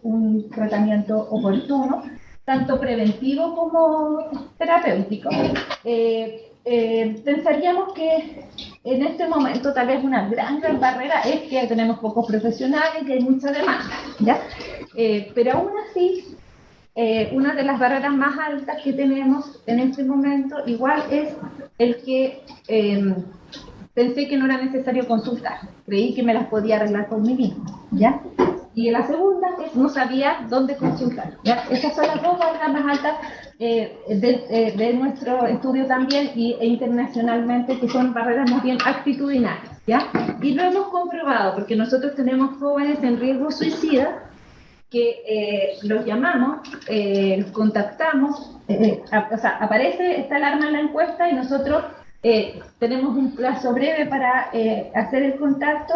un tratamiento oportuno, tanto preventivo como terapéutico. Pensaríamos que en este momento tal vez una gran barrera es que tenemos pocos profesionales y hay mucha demanda, ¿ya? Pero aún así, una de las barreras más altas que tenemos en este momento igual es el que pensé que no era necesario consultar, creí que me las podía arreglar por mí misma, ¿ya? Y la segunda es no sabía dónde consultar, ¿ya? Esas son las dos barreras más altas de nuestro estudio también e internacionalmente, que son barreras más bien actitudinales, ¿ya? Y lo hemos comprobado porque nosotros tenemos jóvenes en riesgo suicida que los llamamos, los contactamos, o sea, aparece esta alarma en la encuesta y nosotros tenemos un plazo breve para hacer el contacto,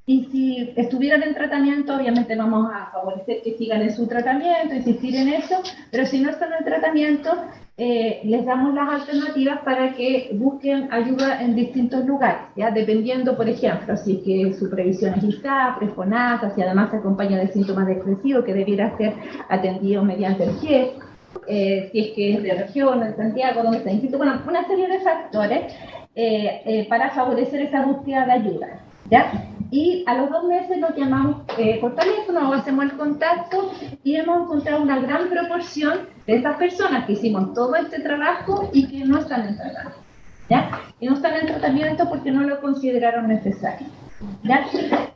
y si estuvieran en tratamiento, obviamente vamos a favorecer que sigan en su tratamiento, insistir en eso, pero si no están en tratamiento, les damos las alternativas para que busquen ayuda en distintos lugares, ¿ya? Dependiendo, por ejemplo, si es que su previsión es ISAPRE, FONASA, si además se acompaña de síntomas depresivos, que debiera ser atendido mediante el GIES, si es que es de región, de Santiago, donde está inscrito, bueno, una serie de factores para favorecer esa búsqueda de ayuda, ¿ya? Y a los 2 meses nos llamamos por teléfono o hacemos el contacto y hemos encontrado una gran proporción de estas personas que hicimos todo este trabajo y que no están en tratamiento, ¿ya? Y no están en tratamiento porque no lo consideraron necesario, ¿ya?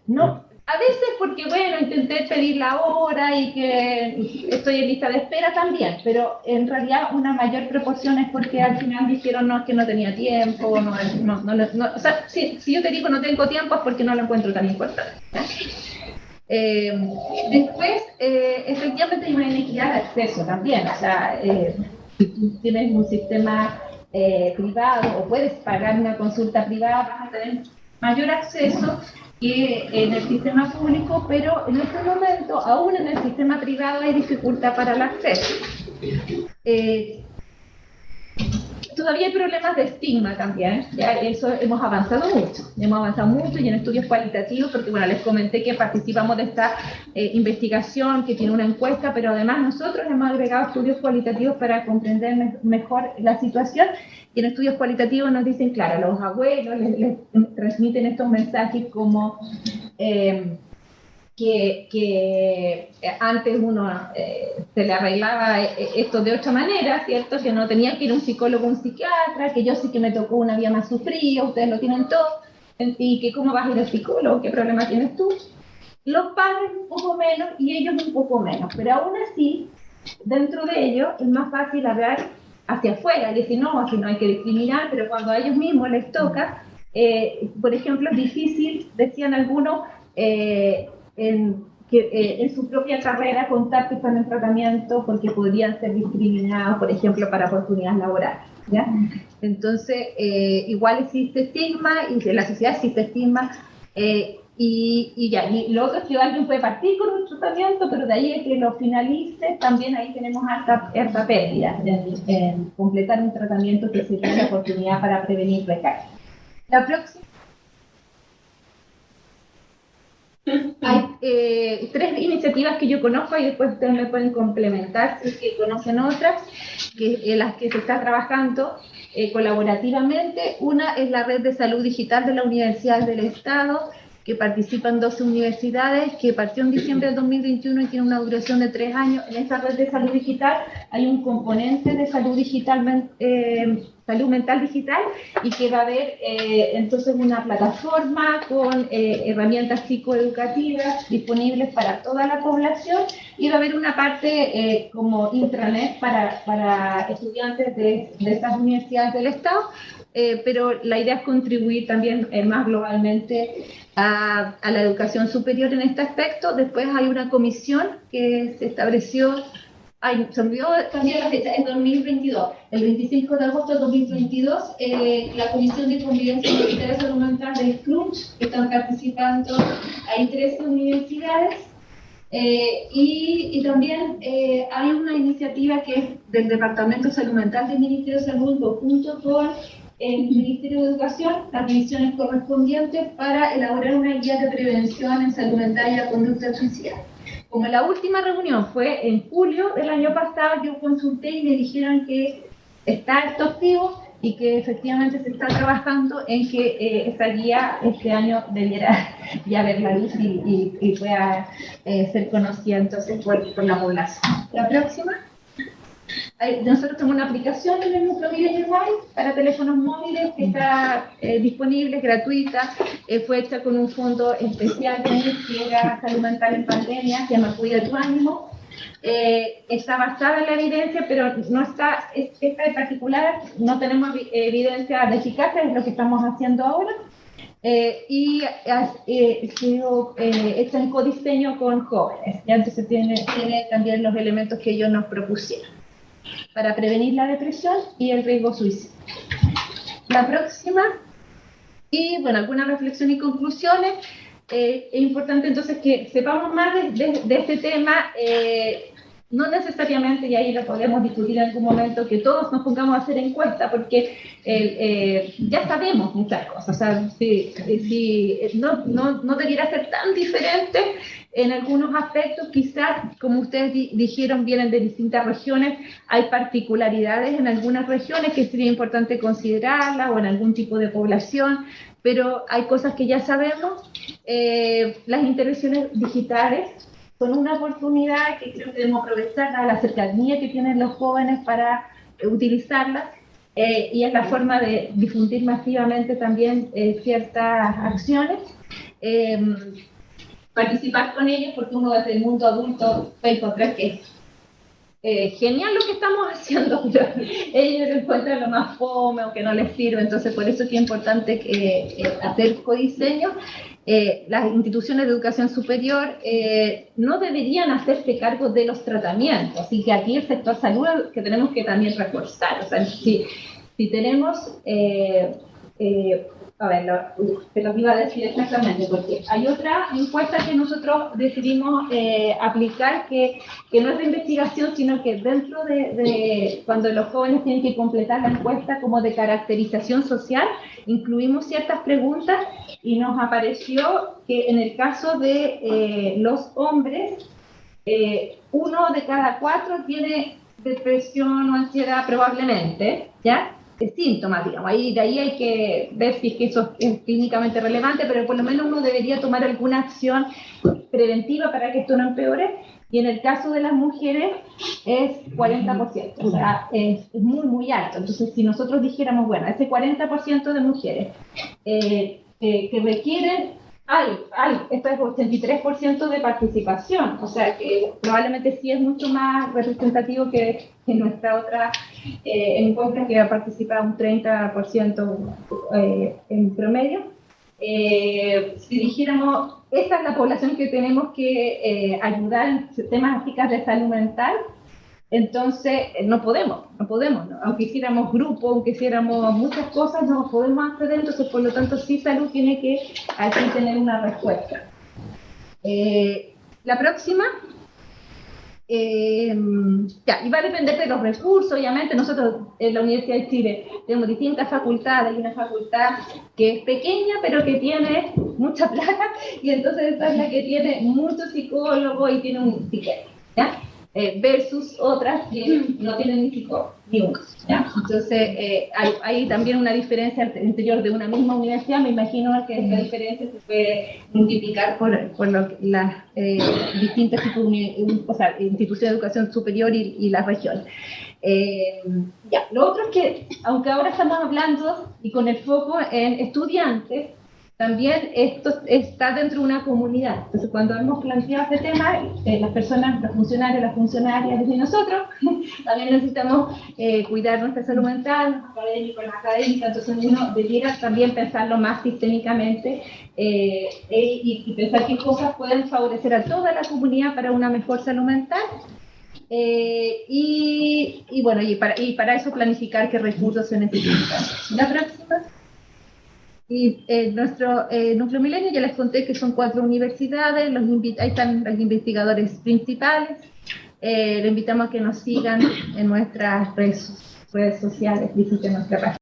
No, a veces porque, bueno, intenté pedir la hora y que estoy en lista de espera también, pero en realidad una mayor proporción es porque al final dijeron no, es que no tenía tiempo, o sea, si yo te digo no tengo tiempo es porque no lo encuentro tan importante, ¿ya? Después, efectivamente hay una inequidad de acceso también, o sea, si tú tienes un sistema privado o puedes pagar una consulta privada, vas a tener mayor acceso que en el sistema público, pero en este momento, aún en el sistema privado, hay dificultad para el acceso. Todavía hay problemas de estigma también, ya eso hemos avanzado mucho y en estudios cualitativos, porque bueno, les comenté que participamos de esta investigación que tiene una encuesta, pero además nosotros hemos agregado estudios cualitativos para comprender mejor la situación, y en estudios cualitativos nos dicen, claro, los abuelos les transmiten estos mensajes como que antes uno se le arreglaba esto de otra manera, ¿cierto? Que no tenía que ir a un psicólogo o un psiquiatra, que yo sí que me tocó una vía más sufrida, ustedes lo tienen todo, y que cómo vas a ir al psicólogo, qué problema tienes tú. Los padres un poco menos y ellos un poco menos, pero aún así, dentro de ellos es más fácil hablar hacia afuera y decir, no, así no hay que discriminar, pero cuando a ellos mismos les toca, por ejemplo, es difícil, decían algunos, en su propia carrera contar que están en tratamiento porque podrían ser discriminados, por ejemplo, para oportunidades laborales, ¿ya? Entonces, igual existe estigma y en la sociedad existe estigma, y lo otro es que alguien puede partir con un tratamiento, pero de ahí a que lo finalice, también ahí tenemos harta pérdida en completar un tratamiento que sería la oportunidad para prevenir recaídas. La próxima. Hay 3 iniciativas que yo conozco y después ustedes me pueden complementar si es que conocen otras, en las que se está trabajando colaborativamente. Una es la Red de Salud Digital de las Universidades del Estado, que participan 12 universidades, que partió en diciembre del 2021 y tiene una duración de 3 años. En esta red de salud digital hay un componente de salud digital, salud mental digital, y que va a haber entonces una plataforma con herramientas psicoeducativas disponibles para toda la población, y va a haber una parte como intranet para estudiantes de estas universidades del Estado, pero la idea es contribuir también más globalmente a la educación superior en este aspecto. Después hay una comisión que se estableció, se olvidó también la fecha, en 2022, el 25 de agosto de 2022, la Comisión de Convivencia Universitaria de Salud Mental del CRUNCH, que están participando, hay 13 universidades, y también hay una iniciativa que es del Departamento de Salud Mental del Ministerio de Salud, junto con el Ministerio de Educación, las divisiones correspondientes, para elaborar una guía de prevención en salud mental y la conducta suicida. Como la última reunión fue en julio del año pasado, yo consulté y me dijeron que está esto activo y que efectivamente se está trabajando en que esta guía este año debiera ya ver la luz y pueda ser conocida entonces por la población. La próxima. Nosotros tenemos una aplicación en el Núcleo Milenio para teléfonos móviles que está disponible, gratuita, fue hecha con un fondo especial que era salud mental en pandemia, se llama Cuida tu Ánimo. Está basada en la evidencia, pero no está, esta en particular no tenemos evidencia de eficacia, es lo que estamos haciendo ahora. Y ha sido hecha en codiseño con jóvenes, ¿ya? Entonces tiene también los elementos que ellos nos propusieron para prevenir la depresión y el riesgo suicidio. La próxima, y bueno, alguna reflexión y conclusiones. Es importante entonces que sepamos más de este tema, no necesariamente, y ahí lo podemos discutir en algún momento, que todos nos pongamos a hacer encuesta, porque ya sabemos muchas cosas, o sea, no debiera ser tan diferente en algunos aspectos, quizás, como ustedes dijeron, vienen de distintas regiones, hay particularidades en algunas regiones que sería importante considerarlas, o en algún tipo de población, pero hay cosas que ya sabemos. Las intervenciones digitales son una oportunidad que creo que debemos aprovechar, la cercanía que tienen los jóvenes para utilizarlas, y es la forma de difundir masivamente también ciertas acciones. Participar con ellos, porque uno desde el mundo adulto puede encontrar que es genial lo que estamos haciendo, pero ellos lo encuentran lo más fome o que no les sirve. Entonces por eso es que es importante hacer codiseño. Las instituciones de educación superior no deberían hacerse cargo de los tratamientos, así que aquí el sector salud que tenemos que también reforzar. O sea, si tenemos a ver, te lo iba a decir exactamente, porque hay otra encuesta que nosotros decidimos aplicar, que no es de investigación, sino que dentro de cuando los jóvenes tienen que completar la encuesta como de caracterización social, incluimos ciertas preguntas y nos apareció que en el caso de los hombres, 1 de cada 4 tiene depresión o ansiedad probablemente, ¿ya? Síntomas, digamos, de ahí hay que ver si es que eso es clínicamente relevante, pero por lo menos uno debería tomar alguna acción preventiva para que esto no empeore, y en el caso de las mujeres es 40%, o sea, es muy, muy alto. Entonces, si nosotros dijéramos, bueno, ese 40% de mujeres que requieren esto es 83% de participación, o sea que probablemente sí es mucho más representativo que en nuestra otra encuesta, que ha participado un 30% en promedio. Si dijéramos, esta es la población que tenemos que ayudar en temas eficaces de salud mental, entonces no podemos, ¿no? Aunque hiciéramos grupo, aunque hiciéramos muchas cosas, no podemos acceder. Entonces, por lo tanto, sí, salud tiene que aquí tener una respuesta. La próxima, y va a depender de los recursos, obviamente. Nosotros en la Universidad de Chile tenemos distintas facultades, hay una facultad que es pequeña, pero que tiene mucha plata, y entonces esta es la que tiene muchos psicólogos y tiene un psiquiatra, ¿ya? Versus otras que no tienen ni psicólogo, ni uno, ¿ya? Entonces, hay también una diferencia al interior de una misma universidad. Me imagino que esta diferencia se puede multiplicar por las distintas instituciones de educación superior y las regiones. Lo otro es que, aunque ahora estamos hablando y con el foco en estudiantes, también esto está dentro de una comunidad. Entonces, cuando hemos planteado este tema, las personas, los funcionarios, las funcionarias y nosotros, también necesitamos cuidar nuestra salud mental, los académicos, las académicas. Entonces, uno debiera también pensarlo más sistémicamente y pensar qué cosas pueden favorecer a toda la comunidad para una mejor salud mental. Y para eso planificar qué recursos se necesitan. La próxima. Y nuestro Núcleo Milenio, ya les conté que son 4 universidades, ahí están los investigadores principales. Les invitamos a que nos sigan en nuestras redes sociales, visiten nuestra página.